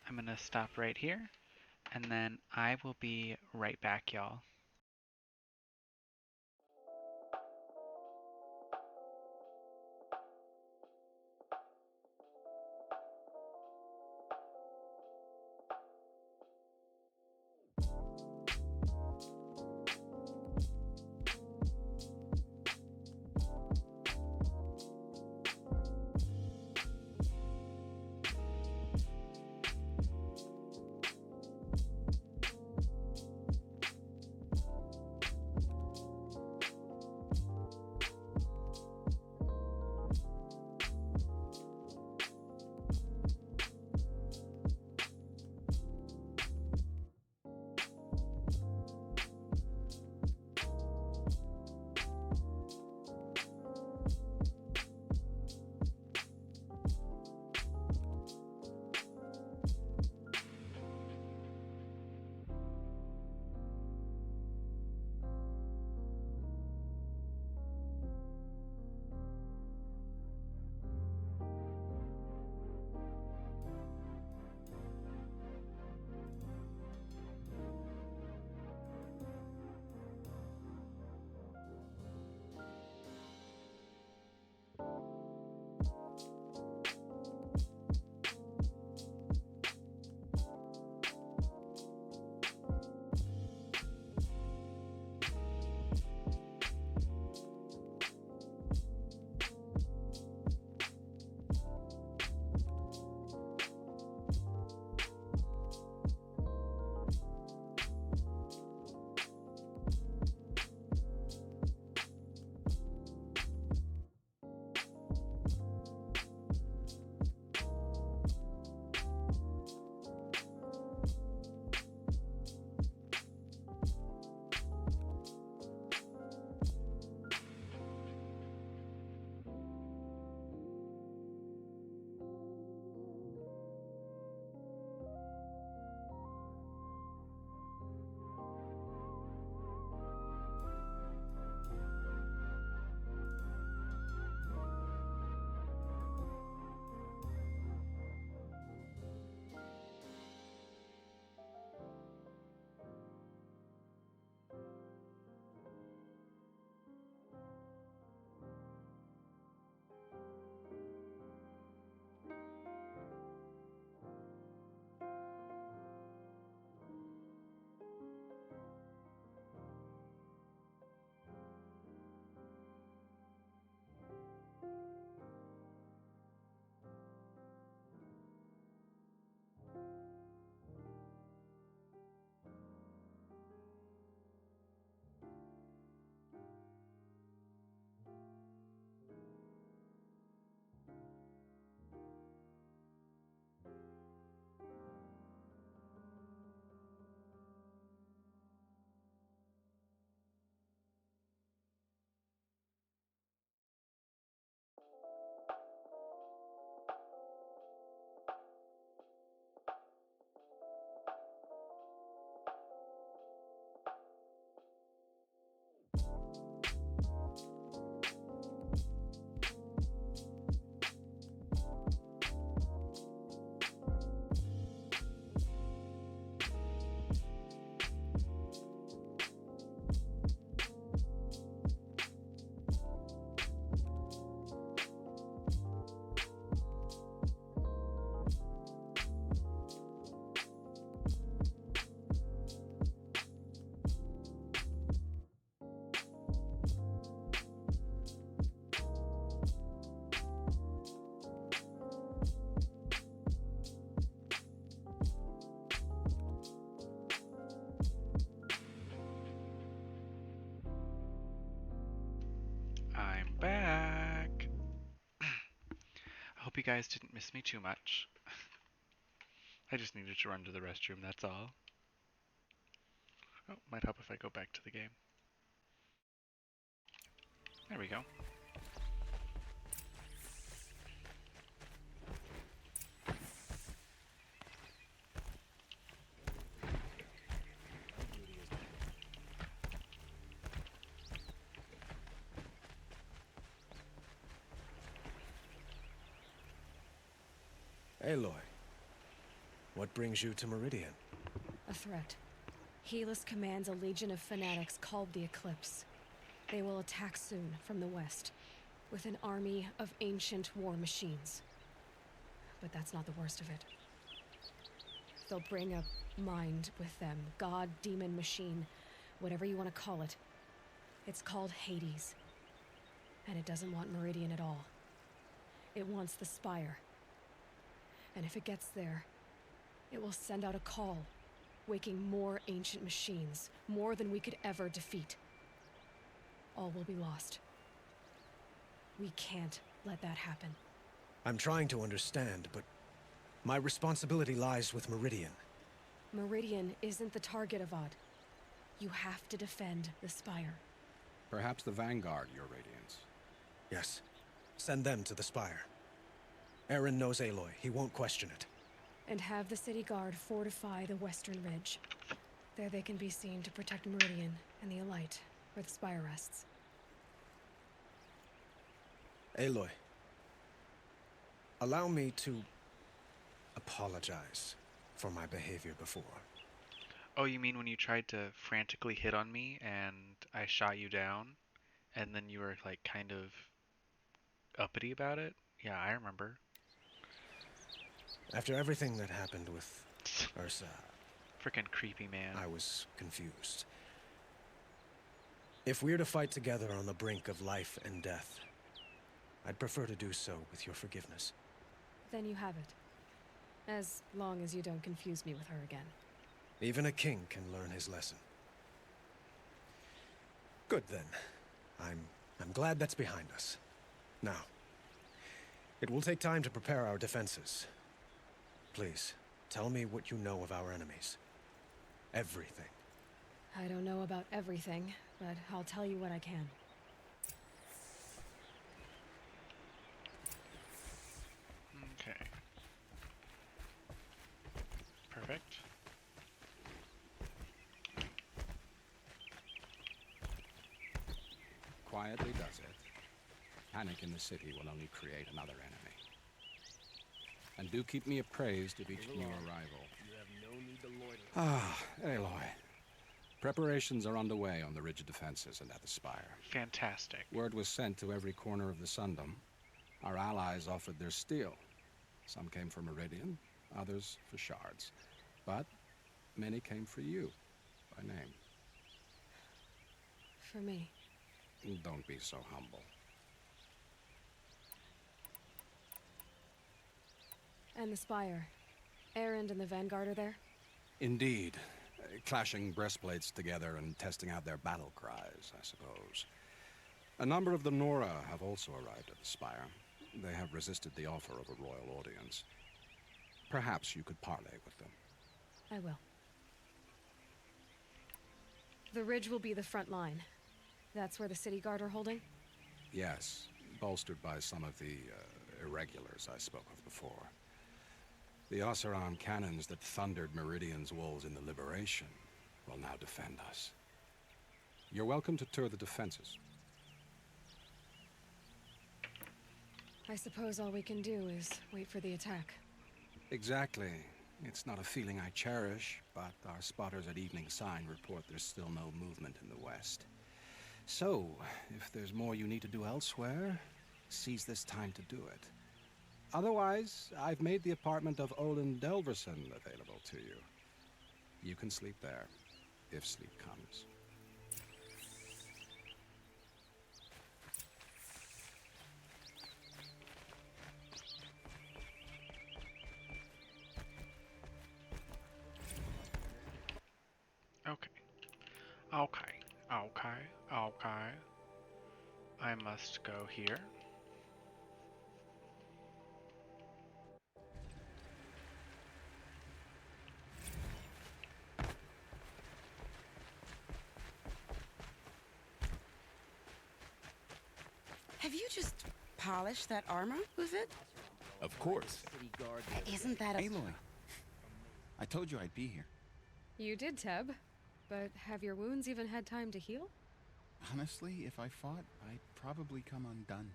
I'm gonna stop right here, and then I will be right back, y'all. guys didn't miss me too much. I just needed to run to the restroom, that's all. Oh, might help if I go back to the game. There we go. Aloy, what brings you to Meridian? A threat. Helis commands a legion of fanatics called the Eclipse. They will attack soon from the west, with an army of ancient war machines. But that's not the worst of it. They'll bring a mind with them, god, demon, machine, whatever you want to call it. It's called Hades. And it doesn't want Meridian at all. It wants the Spire. And if it gets there, it will send out a call, waking more ancient machines, more than we could ever defeat. All will be lost. We can't let that happen. I'm trying to understand, but my responsibility lies with Meridian. Meridian isn't the target, Avad. You have to defend the Spire. Perhaps the Vanguard, Your Radiance. Yes. Send them to the Spire. Eren knows Aloy. He won't question it. And have the City Guard fortify the Western Ridge. There they can be seen to protect Meridian and the Elite, where the Spire rests. Aloy, allow me to apologize for my behavior before. Oh, you mean when you tried to frantically hit on me and I shot you down? And then you were like kind of uppity about it? Yeah, I remember. After everything that happened with Ursa... Frickin' creepy, man. I was confused. If we're to fight together on the brink of life and death, I'd prefer to do so with your forgiveness. Then you have it. As long as you don't confuse me with her again. Even a king can learn his lesson. Good then. I'm glad that's behind us. Now, it will take time to prepare our defenses. Please, tell me what you know of our enemies. Everything. I don't know about everything, but I'll tell you what I can. Okay. Perfect. Quietly does it. Panic in the city will only create another enemy. And do keep me appraised of each new arrival. You have no need to loiter. Ah, Aloy. Preparations are underway on the ridge defenses and at the Spire. Fantastic. Word was sent to every corner of the Sundom. Our allies offered their steel. Some came for Meridian, others for shards. But many came for you, by name. For me. Don't be so humble. And the Spire. Erend and the Vanguard are there? Indeed. Clashing breastplates together and testing out their battle cries, I suppose. A number of the Nora have also arrived at the Spire. They have resisted the offer of a royal audience. Perhaps you could parley with them. I will. The ridge will be the front line. That's where the City Guard are holding? Yes, bolstered by some of the irregulars I spoke of before. The Oseram cannons that thundered Meridian's walls in the Liberation will now defend us. You're welcome to tour the defenses. I suppose all we can do is wait for the attack. Exactly. It's not a feeling I cherish, but our spotters at Evening Sign report there's still no movement in the west. So, if there's more you need to do elsewhere, seize this time to do it. Otherwise, I've made the apartment of Olin Delverson available to you. You can sleep there, if sleep comes. Okay. Okay. I must go here. Have you just polished that armor with it? Of course. Isn't that a... Aloy, I told you I'd be here. You did, Teb. But have your wounds even had time to heal? Honestly, if I fought, I'd probably come undone.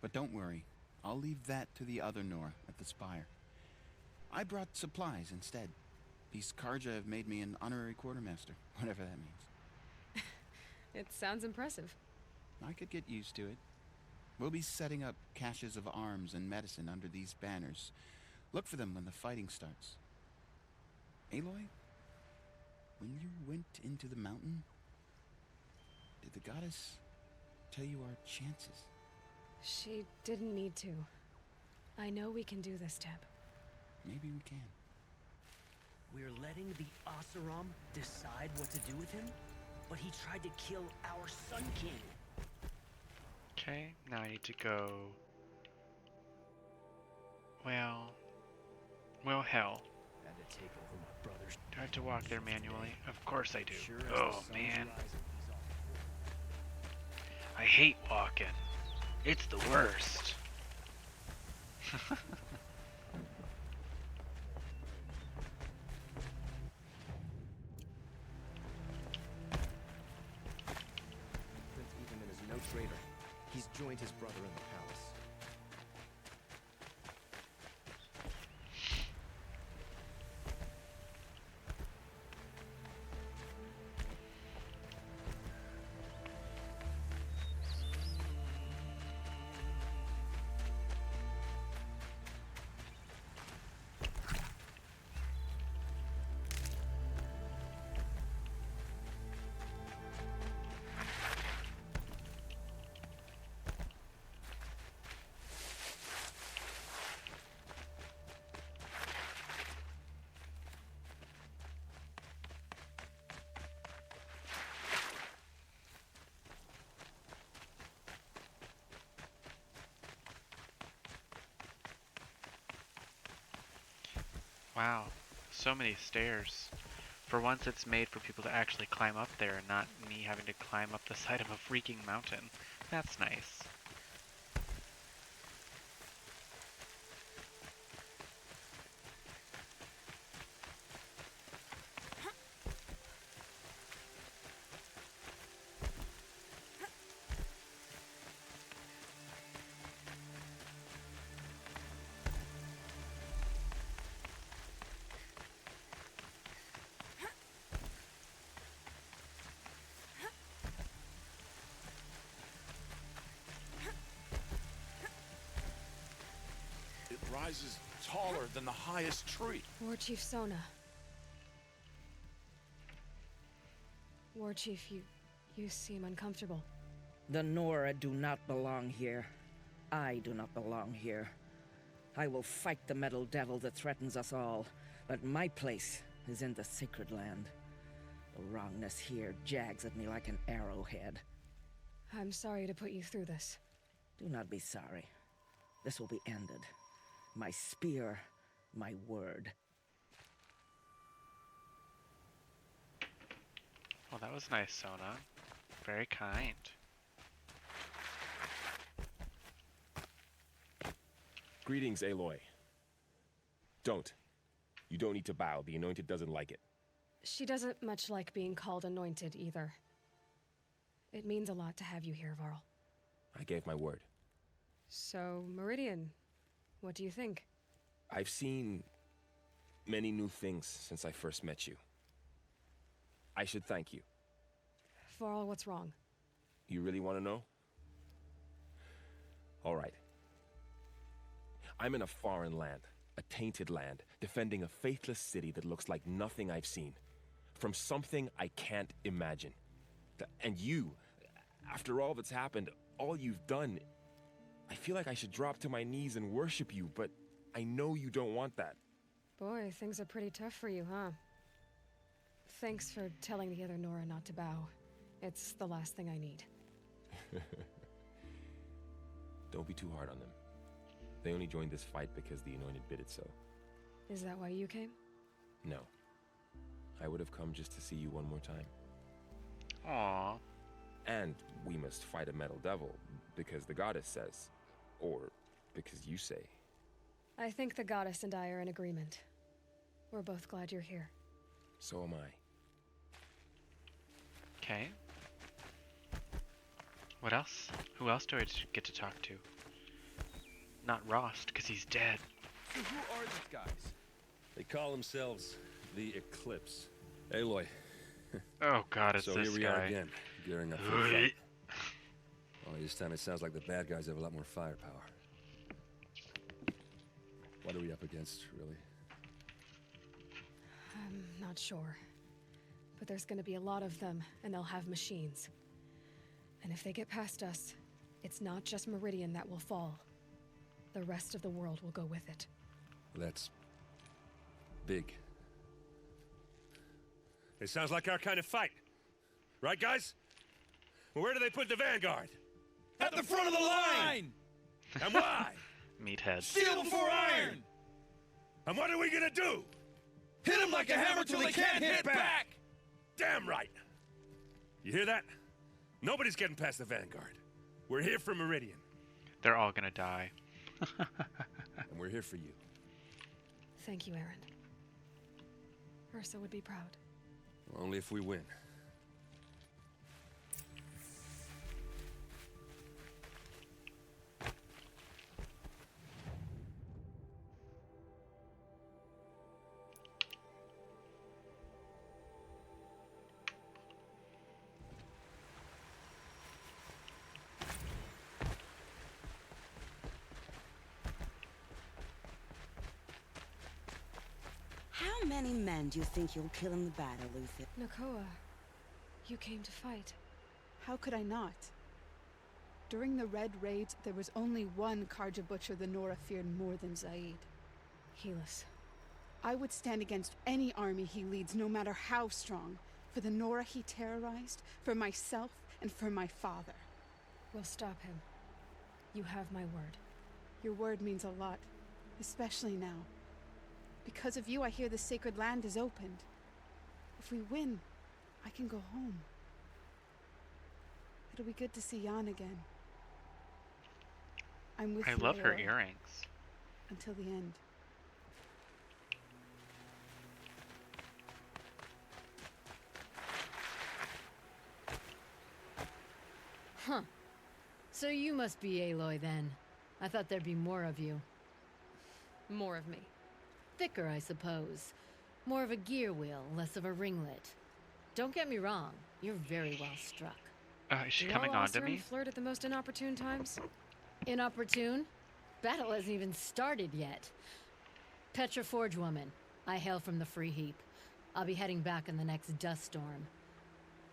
But don't worry, I'll leave that to the other Nora at the Spire. I brought supplies instead. These Karja have made me an honorary quartermaster, whatever that means. It sounds impressive. I could get used to it. We'll be setting up caches of arms and medicine under these banners. Look for them when the fighting starts. Aloy, when you went into the mountain, did the goddess tell you our chances? She didn't need to. I know we can do this, Teb. Maybe we can. We're letting the Oseram decide what to do with him? But he tried to kill our Sun King. Okay, now I need to go... Well, hell. Had to take over my brother's... Do I have to walk there manually? Of course I do. Sure Oh, man. I hate walking. It's the worst. Prince Evenman is no traitor. He's joined his brother in the palace. Wow, so many stairs. For once it's made for people to actually climb up there and not me having to climb up the side of a freaking mountain. That's nice. Rises taller than the highest tree. War Chief Sona. War Chief, you seem uncomfortable. The Nora do not belong here. I do not belong here. I will fight the metal devil that threatens us all, but my place is in the sacred land. The wrongness here jags at me like an arrowhead. I'm sorry to put you through this. Do not be sorry. This will be ended. My spear, my word. Well, that was nice, Sona. Very kind. Greetings, Aloy. Don't. You don't need to bow. The Anointed doesn't like it. She doesn't much like being called anointed either. It means a lot to have you here, Varl. I gave my word. So, Meridian, what do you think? I've seen many new things since I first met you. I should thank you. Varl, what's wrong? You really want to know? All right. I'm in a foreign land, a tainted land, defending a faithless city that looks like nothing I've seen. From something I can't imagine. And you, after all that's happened, all you've done, I feel like I should drop to my knees and worship you, but I know you don't want that. Boy, things are pretty tough for you, huh? Thanks for telling the other Nora not to bow. It's the last thing I need. Don't be too hard on them. They only joined this fight because the Anointed bid it so. Is that why you came? No. I would have come just to see you one more time. Aww. And we must fight a metal devil, because the goddess says. Or because you say. I think the goddess and I are in agreement. We're both glad you're here. So am I. Okay. What else? Who else do I get to talk to? Not Rost, because he's dead. So who are these guys? They call themselves the Eclipse. Aloy. Oh god, it's so this here we guy. are again, gearing up for a fight. Only this time it sounds like the bad guys have a lot more firepower. What are we up against, really? I'm not sure. But there's gonna be a lot of them, and they'll have machines. And if they get past us, it's not just Meridian that will fall. The rest of the world will go with it. That's big. It sounds like our kind of fight. Right, guys? Well, where do they put the Vanguard? At the front of the line! And why? Meathead. Steel before iron! And what are we gonna do? Hit them like a hammer till they can't hit back! Damn right! You hear that? Nobody's getting past the Vanguard. We're here for Meridian. They're all gonna die. And we're here for you. Thank you, Aaron. Ursa would be proud. Only if we win. How many men do you think you'll kill in the battle, Luthid? Nakoa, you came to fight. How could I not? During the Red Raids, there was only one Karja Butcher the Nora feared more than Zaid. Helis. I would stand against any army he leads, no matter how strong. For the Nora he terrorized, for myself, and for my father. We'll stop him. You have my word. Your word means a lot, especially now. Because of you, I hear the sacred land is opened. If we win, I can go home. It'll be good to see Jan again. I'm with you, I love her Aloy, earrings. until the end. Huh. So you must be Aloy then. I thought there'd be more of you. More of me. Thicker, I suppose. More of a gear wheel, less of a ringlet. Don't get me wrong, you're very well struck. Is she We coming all on also to me? flirt at the most inopportune times? Inopportune? Battle hasn't even started yet. Petra Forge woman. I hail from the Free Heap. I'll be heading back in the next dust storm.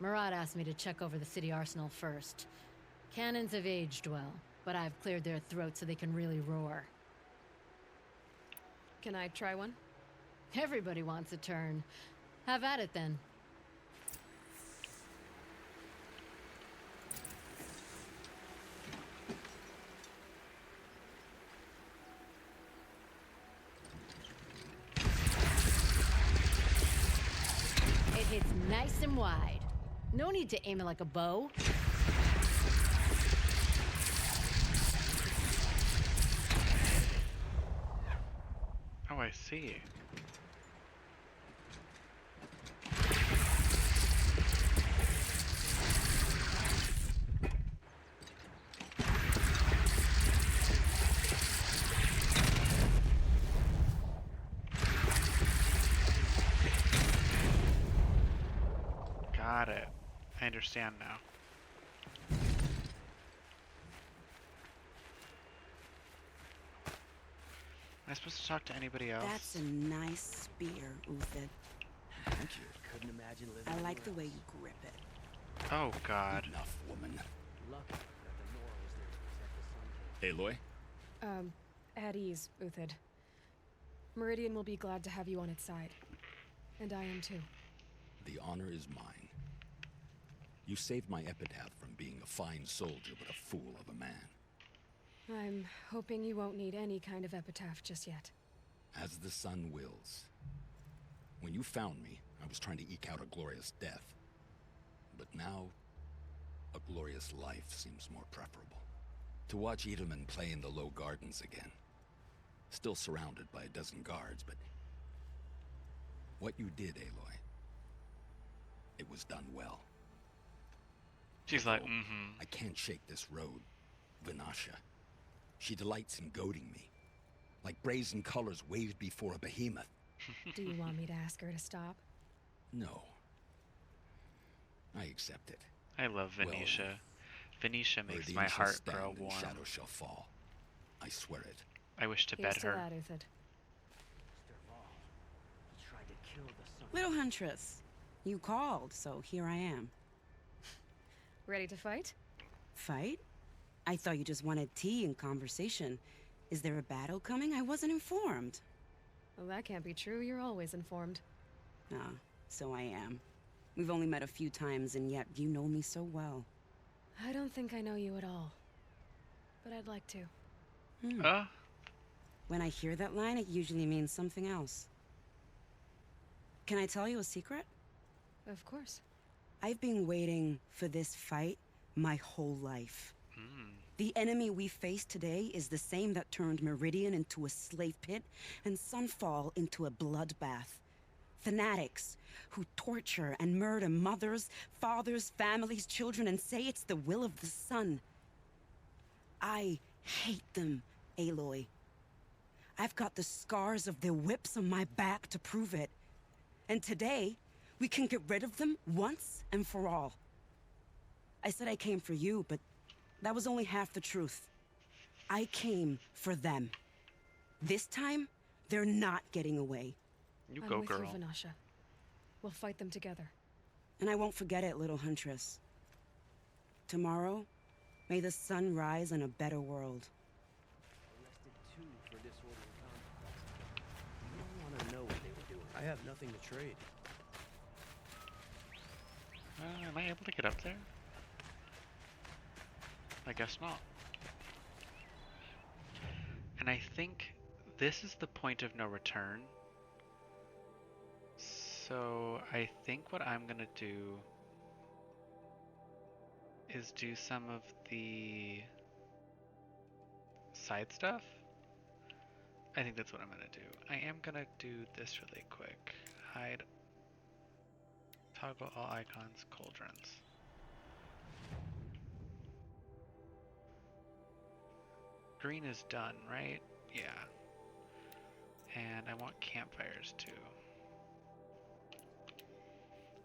Murad asked me to check over the city arsenal first. Cannons have aged well, but I've cleared their throats so they can really roar. Can I try one? Everybody wants a turn. Have at it then. It hits nice and wide. No need to aim it like a bow. Oh, I see. Got it. I understand now. Am I supposed to talk to anybody else? That's a nice spear, Uthid. Thank you. Couldn't imagine living I like the anywhere way you grip it. Oh, God. Enough, woman. Lucky that the Nora was there to protect the Sun King. Aloy? At ease, Uthid. Meridian will be glad to have you on its side. And I am too. The honor is mine. You saved my epitaph from being a fine soldier but a fool of a man. I'm hoping you won't need any kind of epitaph just yet. As the sun wills. When you found me, I was trying to eke out a glorious death. But now, A glorious life seems more preferable. To watch Edelman play in the low gardens again. Still surrounded by a dozen guards, but... what you did, Aloy, it was done well. She's like, I can't shake this road, Vanasha. She delights in goading me. Like brazen colors waved before a behemoth. Do you want me to ask her to stop? No. I accept it. I love Venetia. Well, Venetia makes Meridian my shall heart stand grow and warm. shadow shall fall. I swear it. I wish to Here's bed to her. that, Uthid. Little Huntress, you called, so here I am. Ready to fight? Fight? I thought you just wanted tea and conversation. Is there a battle coming? I wasn't informed. Well, that can't be true. You're always informed. Ah, so I am. We've only met a few times, and yet you know me so well. I don't think I know you at all. But I'd like to. When I hear that line, it usually means something else. Can I tell you a secret? Of course. I've been waiting for this fight my whole life. The enemy we face today is the same that turned Meridian into a slave pit and Sunfall into a bloodbath. Fanatics who torture and murder mothers, fathers, families, children, and say it's the will of the sun. I hate them, Aloy. I've got the scars of their whips on my back to prove it. And today, we can get rid of them once and for all. I said I came for you, but that was only half the truth. I came for them. This time, they're not getting away. You I'm go, with girl. you, Vanasha. We'll fight them together. And I won't forget it, little Huntress. Tomorrow, may the sun rise in a better world. Arrested 2 for disorderly conduct. You don't want to know what they were doing. I have nothing to trade. Am I able to get up there? I guess not. And I think this is the point of no return. So I think what I'm gonna do is do some of the side stuff. I think that's what I'm gonna do. I am gonna do this really quick. Hide. Toggle all icons, cauldrons. Green is done, right? Yeah. And I want campfires too.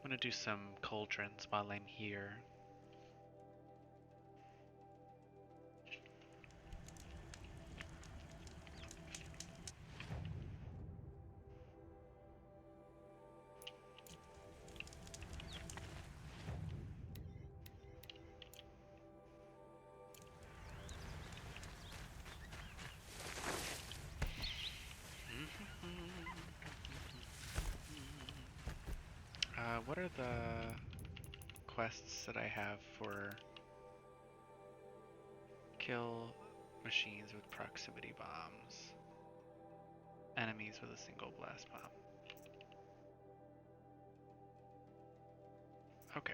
I'm gonna do some cauldrons while I'm here. What are the quests that I have for kill machines with proximity bombs, enemies with a single blast bomb? Okay.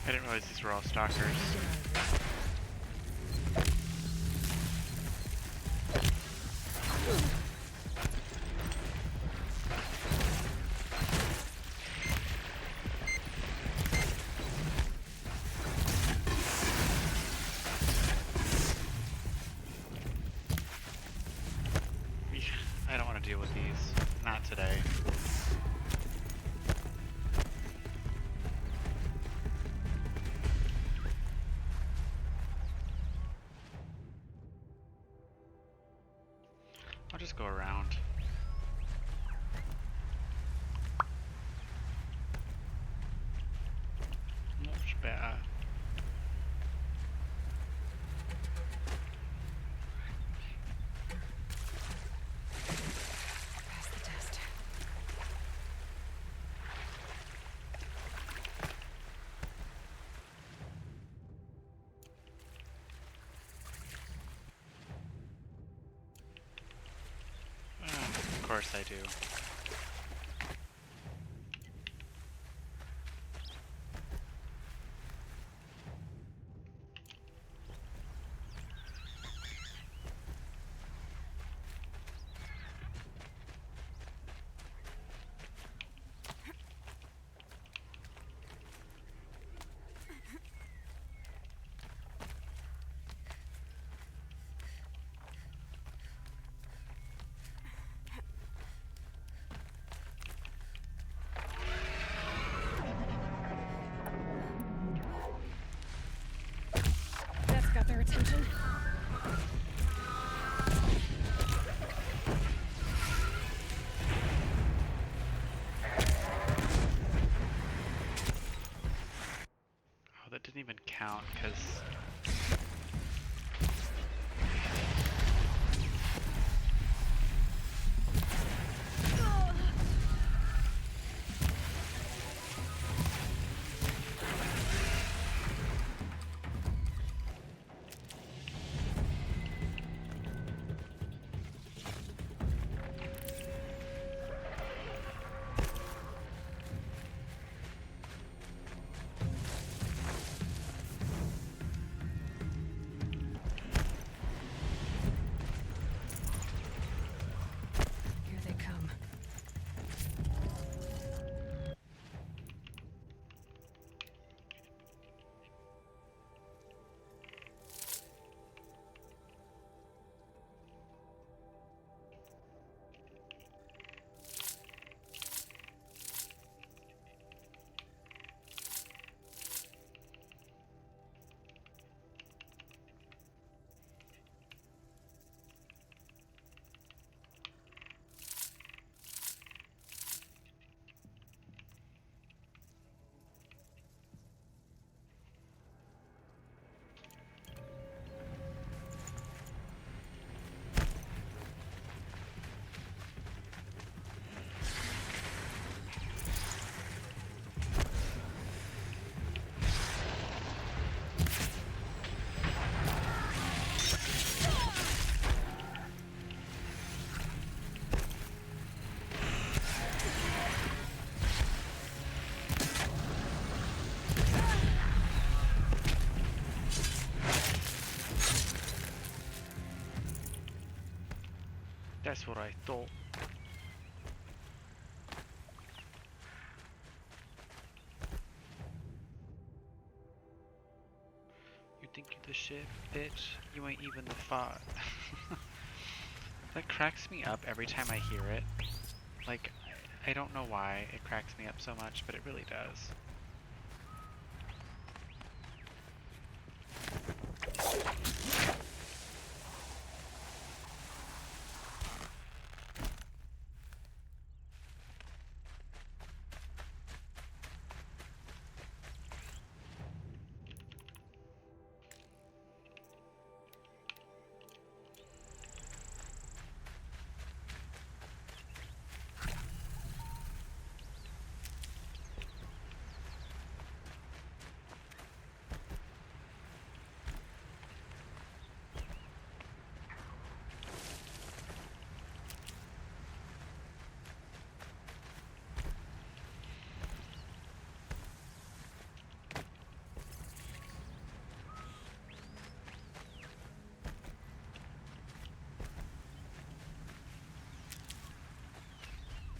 I didn't realize these were all stalkers. I don't want to deal with with these. Not today. I'll just go around. Much better. Pass the test. Of course I do. That's got their attention. Oh, that didn't even count because Here they come. that's what I thought. You think you're the shit, bitch? You ain't even the fart. That cracks me up every time I hear it. Like, I don't know why it cracks me up so much, but it really does.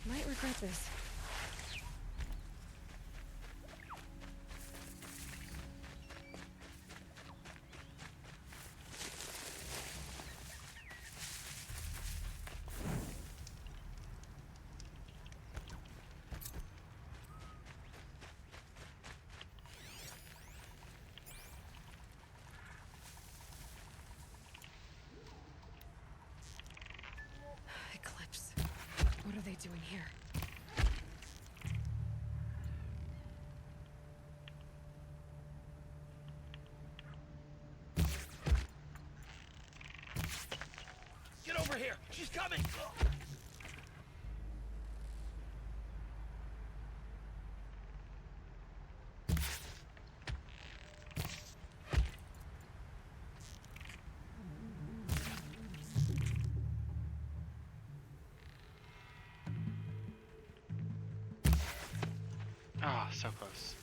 Might regret this. doing here? Get over here! She's coming! Ah, so close.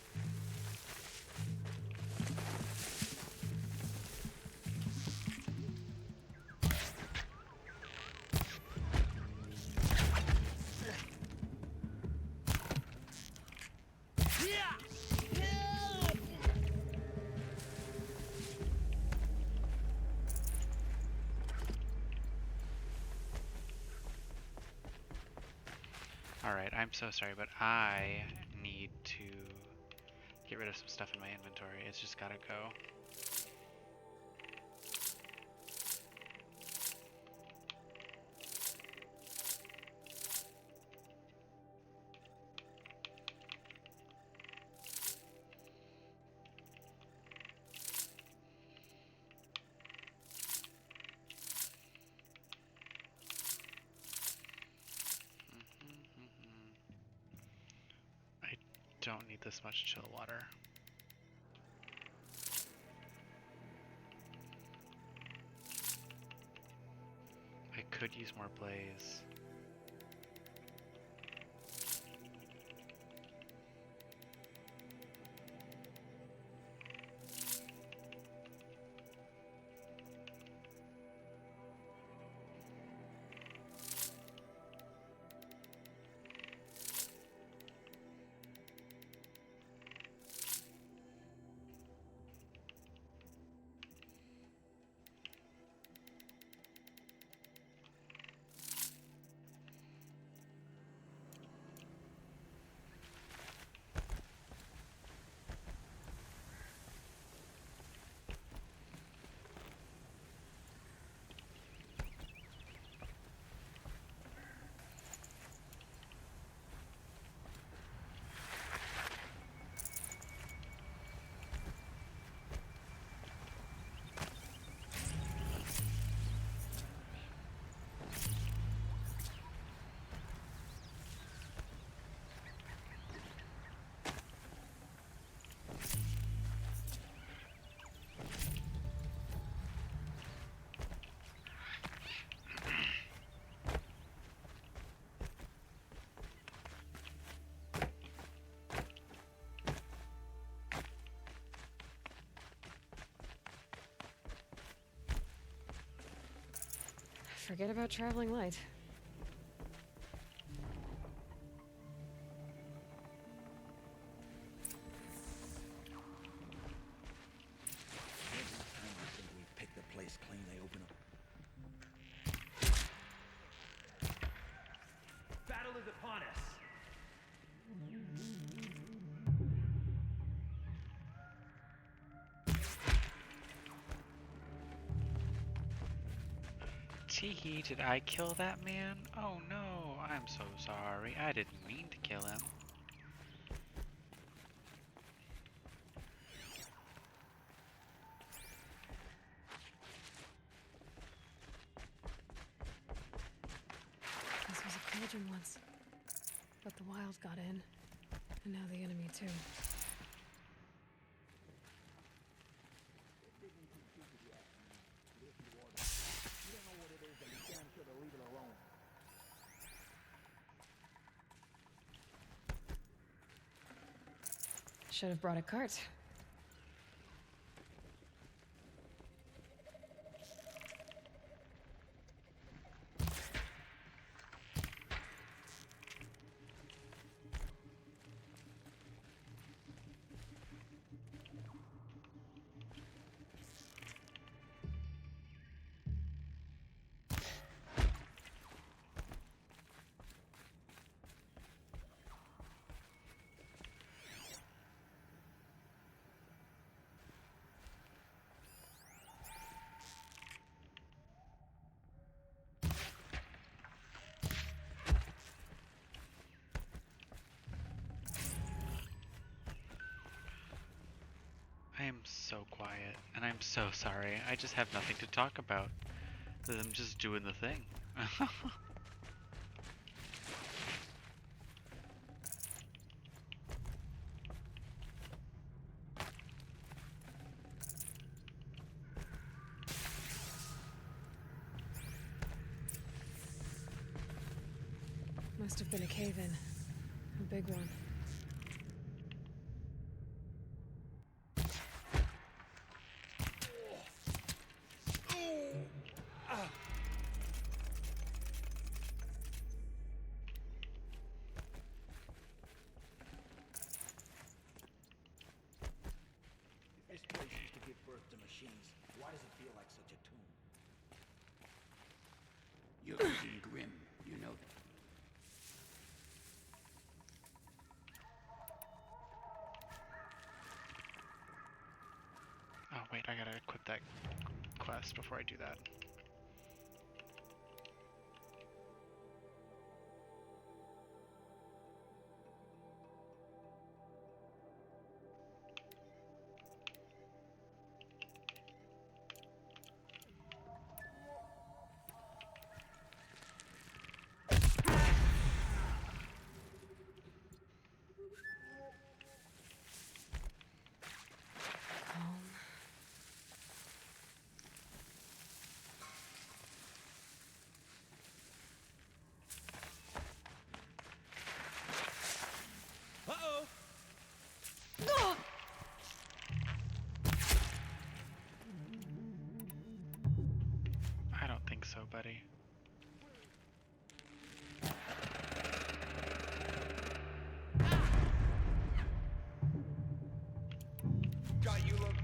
Alright, I'm so sorry, but I need to get rid of some stuff in my inventory. It's just gotta go. Don't need this much chill water. I could use more blaze. Forget about traveling light. We pick the place clean, they open up. Battle is upon us! Teehee, did I kill that man? Oh no, I'm so sorry. I didn't mean to kill him. This was a cauldron once, but the wild got in, and now the enemy too. Should have brought a cart. it, and I'm so sorry. I just have nothing to talk about. I'm just doing the thing. Must have been a cave-in. A big one. This place used to give birth to machines. Why does it feel like such a tomb? You're losing Grim, you know that. Oh wait, I gotta equip that quest before I do that. I don't think so, buddy. Got you, look.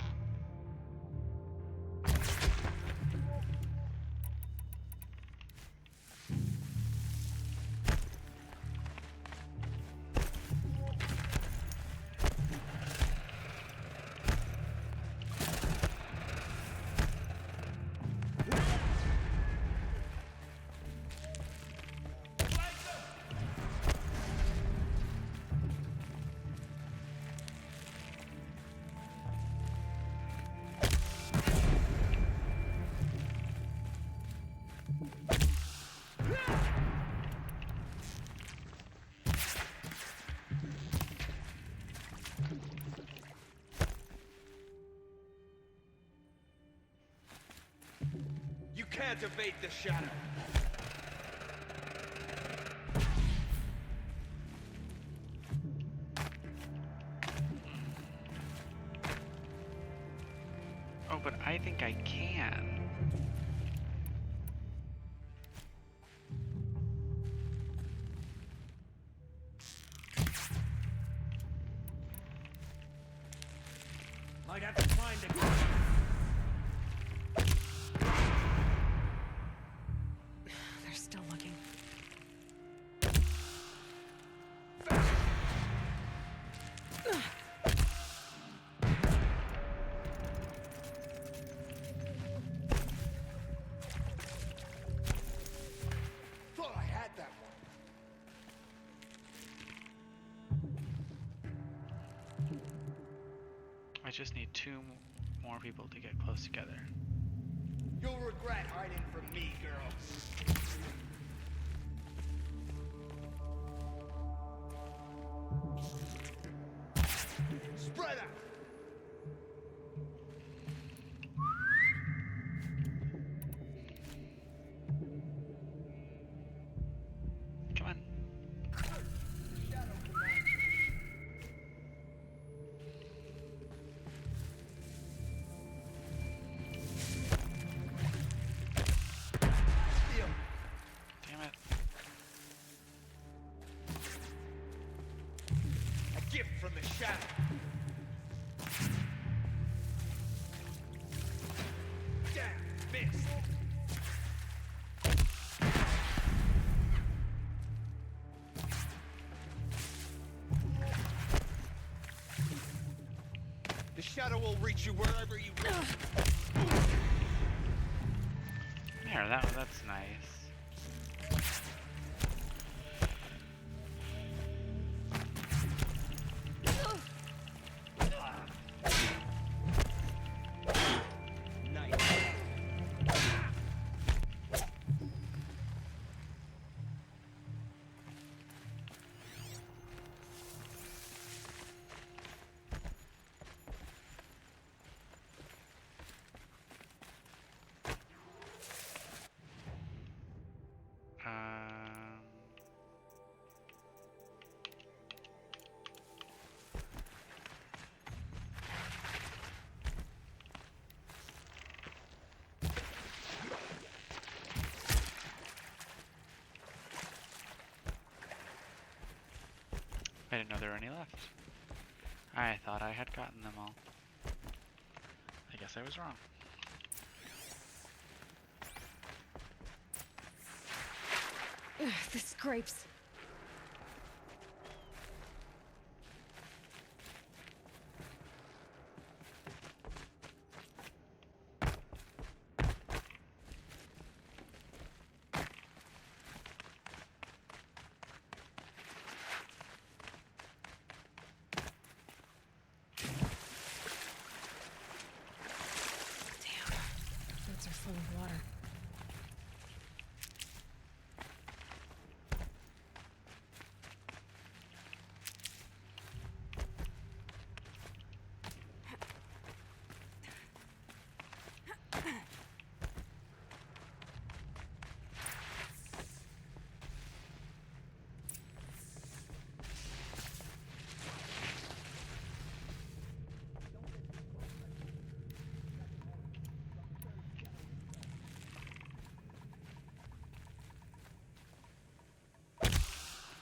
You can't evade the shadow. Oh, but I think I can. Might have to find it. They're still looking. Thought I had that one. I just need two more people to get close together. You'll regret hiding from me, girl. Spread out. Come on. Damn it. A gift from the shadow. Damn, missed. The shadow will reach you wherever you want. There, that's nice. I didn't know there were any left. I thought I had gotten them all. I guess I was wrong. Ugh, the scrapes. Boots are full of water.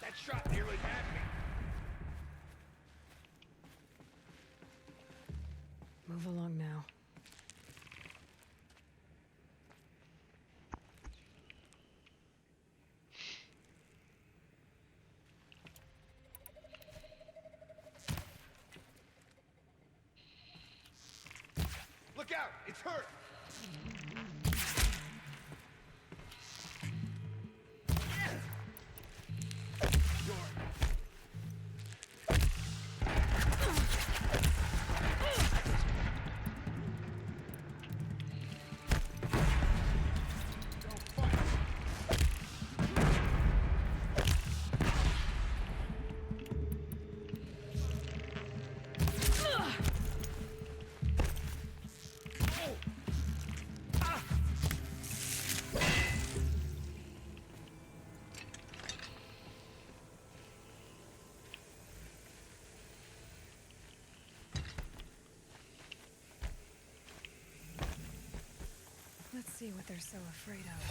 That shot nearly had me. Move along now. Look out! It's hurt! Let's see what they're so afraid of.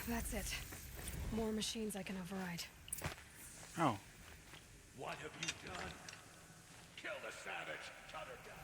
That's it. More machines I can override. Oh. What have you done? Kill the savage. Cut her down.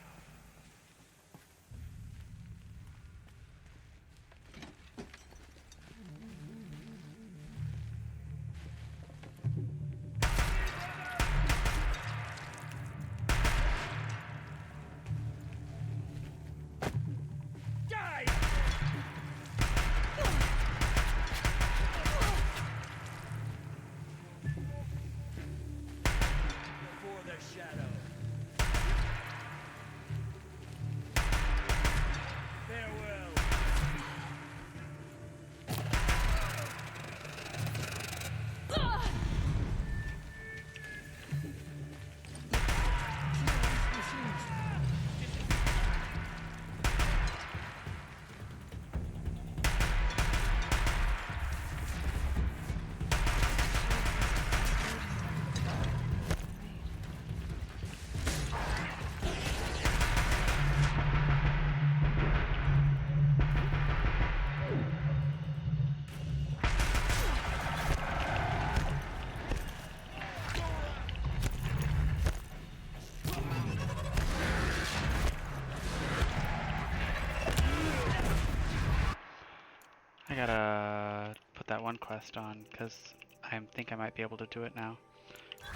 I gotta put that one quest on, because I think I might be able to do it now.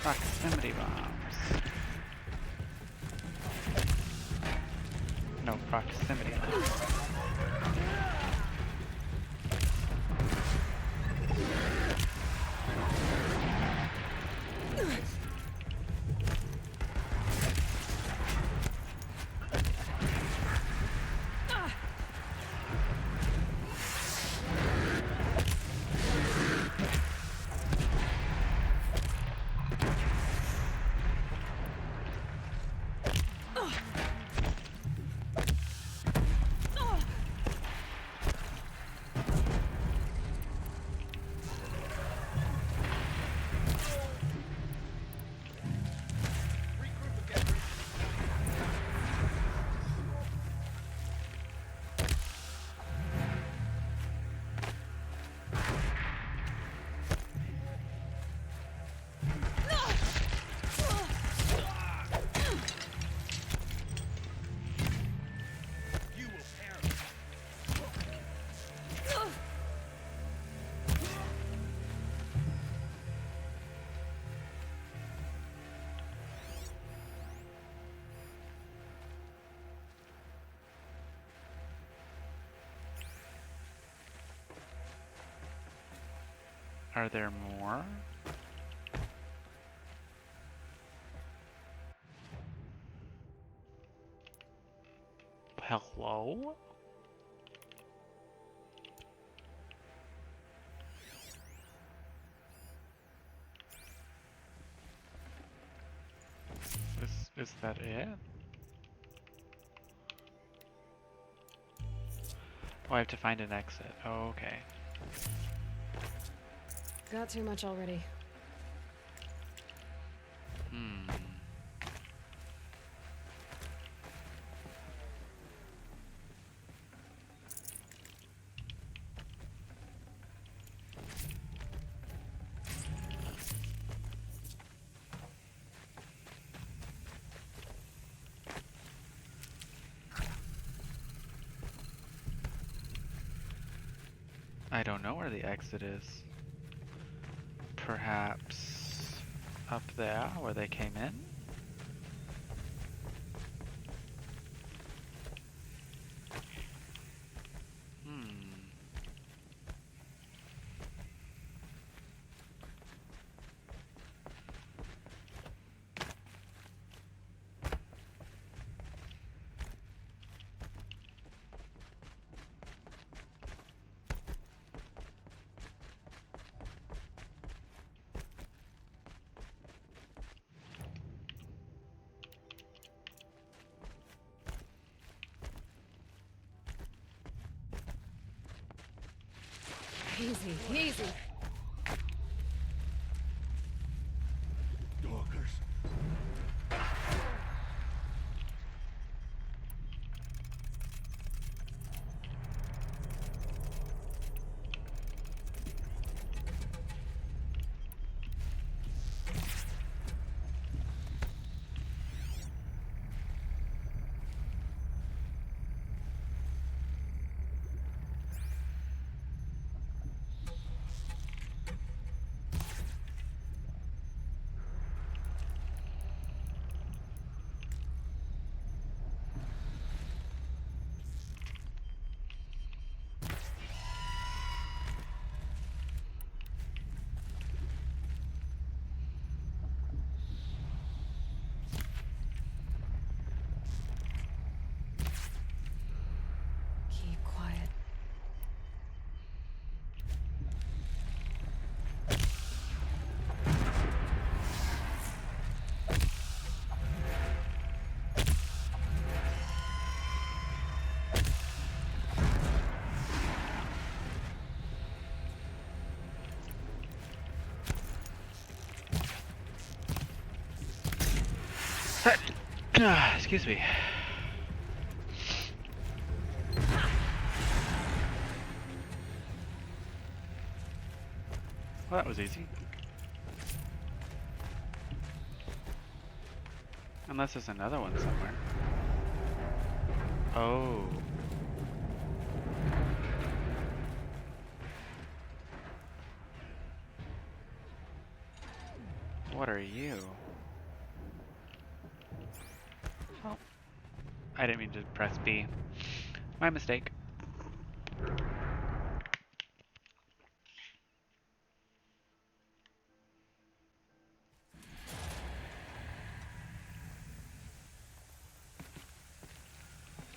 Proximity bombs. No, proximity bombs. Oh! Are there more? Hello? Is that it? Oh, I have to find an exit. Oh, okay. Got too much already. I don't know where the exit is. Perhaps up there where they came in? Easy, easy. Stalkers. Keep quiet. Excuse me. Well, that was easy. Unless there's another one somewhere. Oh. What are you? Oh. I didn't mean to press B. My mistake.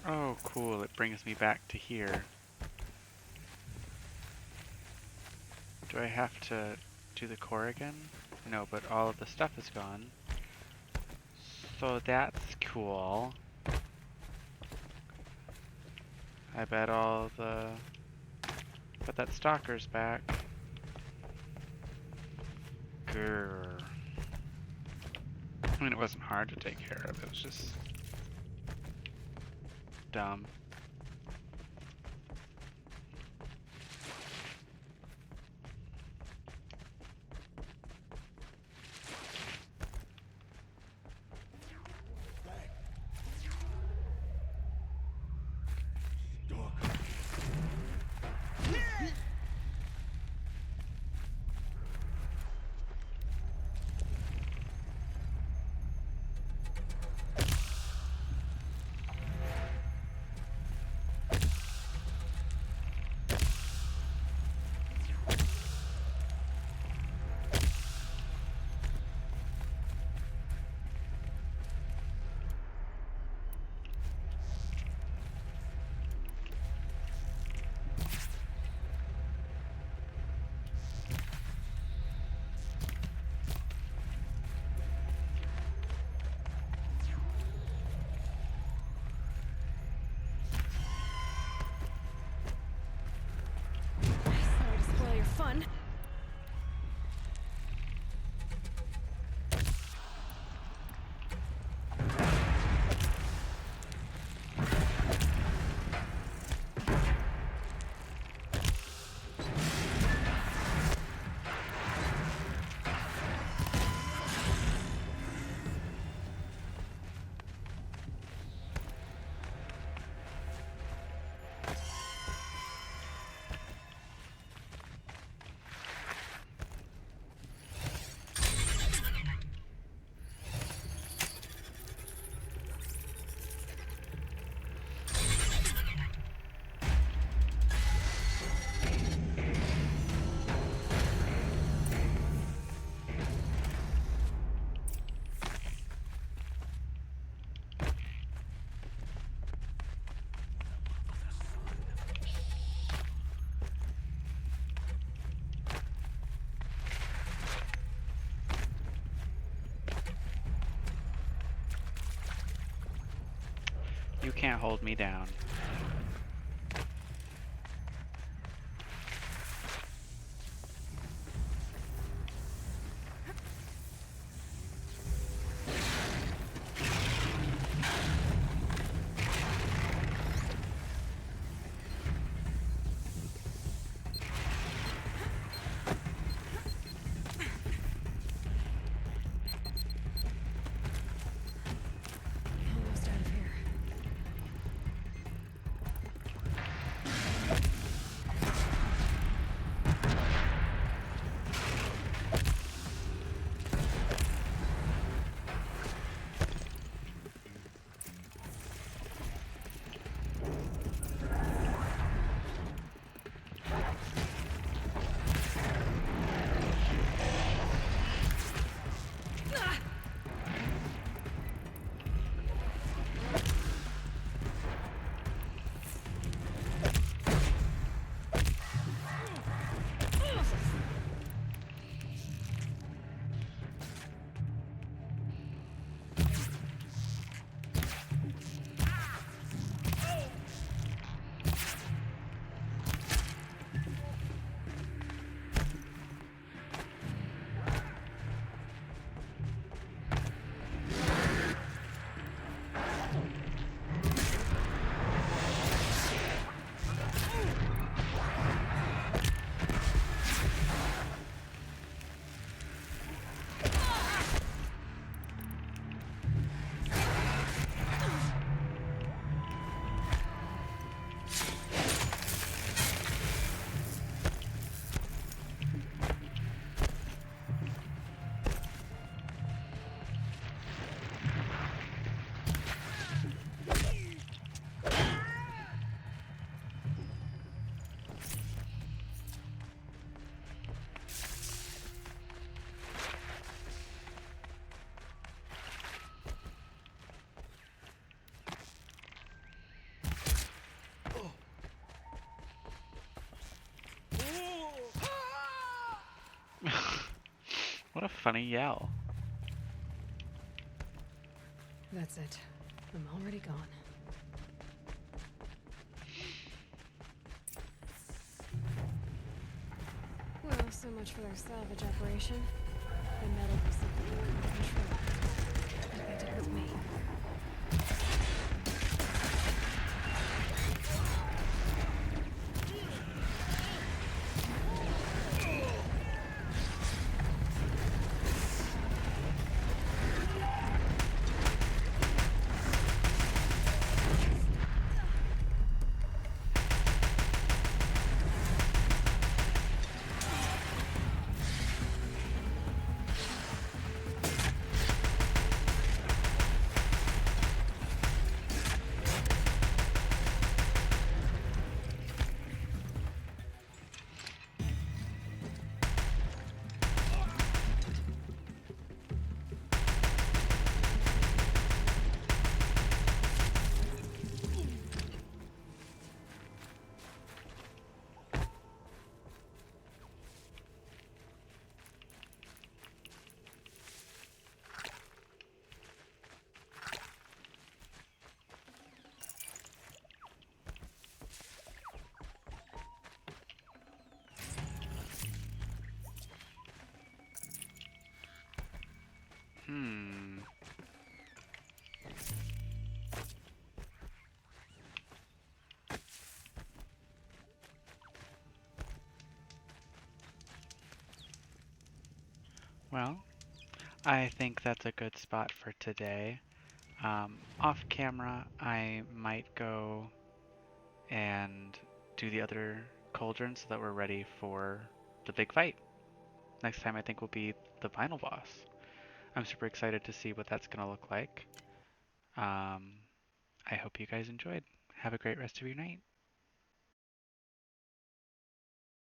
Oh, cool. It brings me back to here. Do I have to do the core again? No, but all of the stuff is gone. So that's cool. I bet all the... But that stalker's back. Grr. I mean, it wasn't hard to take care of. It was just... dumb. You can't hold me down. Almost out of here. What a funny yell. That's it. I'm already gone. Well, so much for their salvage operation. The metal was something they couldn't control. Like they did with me. Well, I think that's a good spot for today. Off camera, I might go and do the other cauldron so that we're ready for the big fight. Next time I think will be the final boss. I'm super excited to see what that's going to look like. I hope you guys enjoyed. Have a great rest of your night.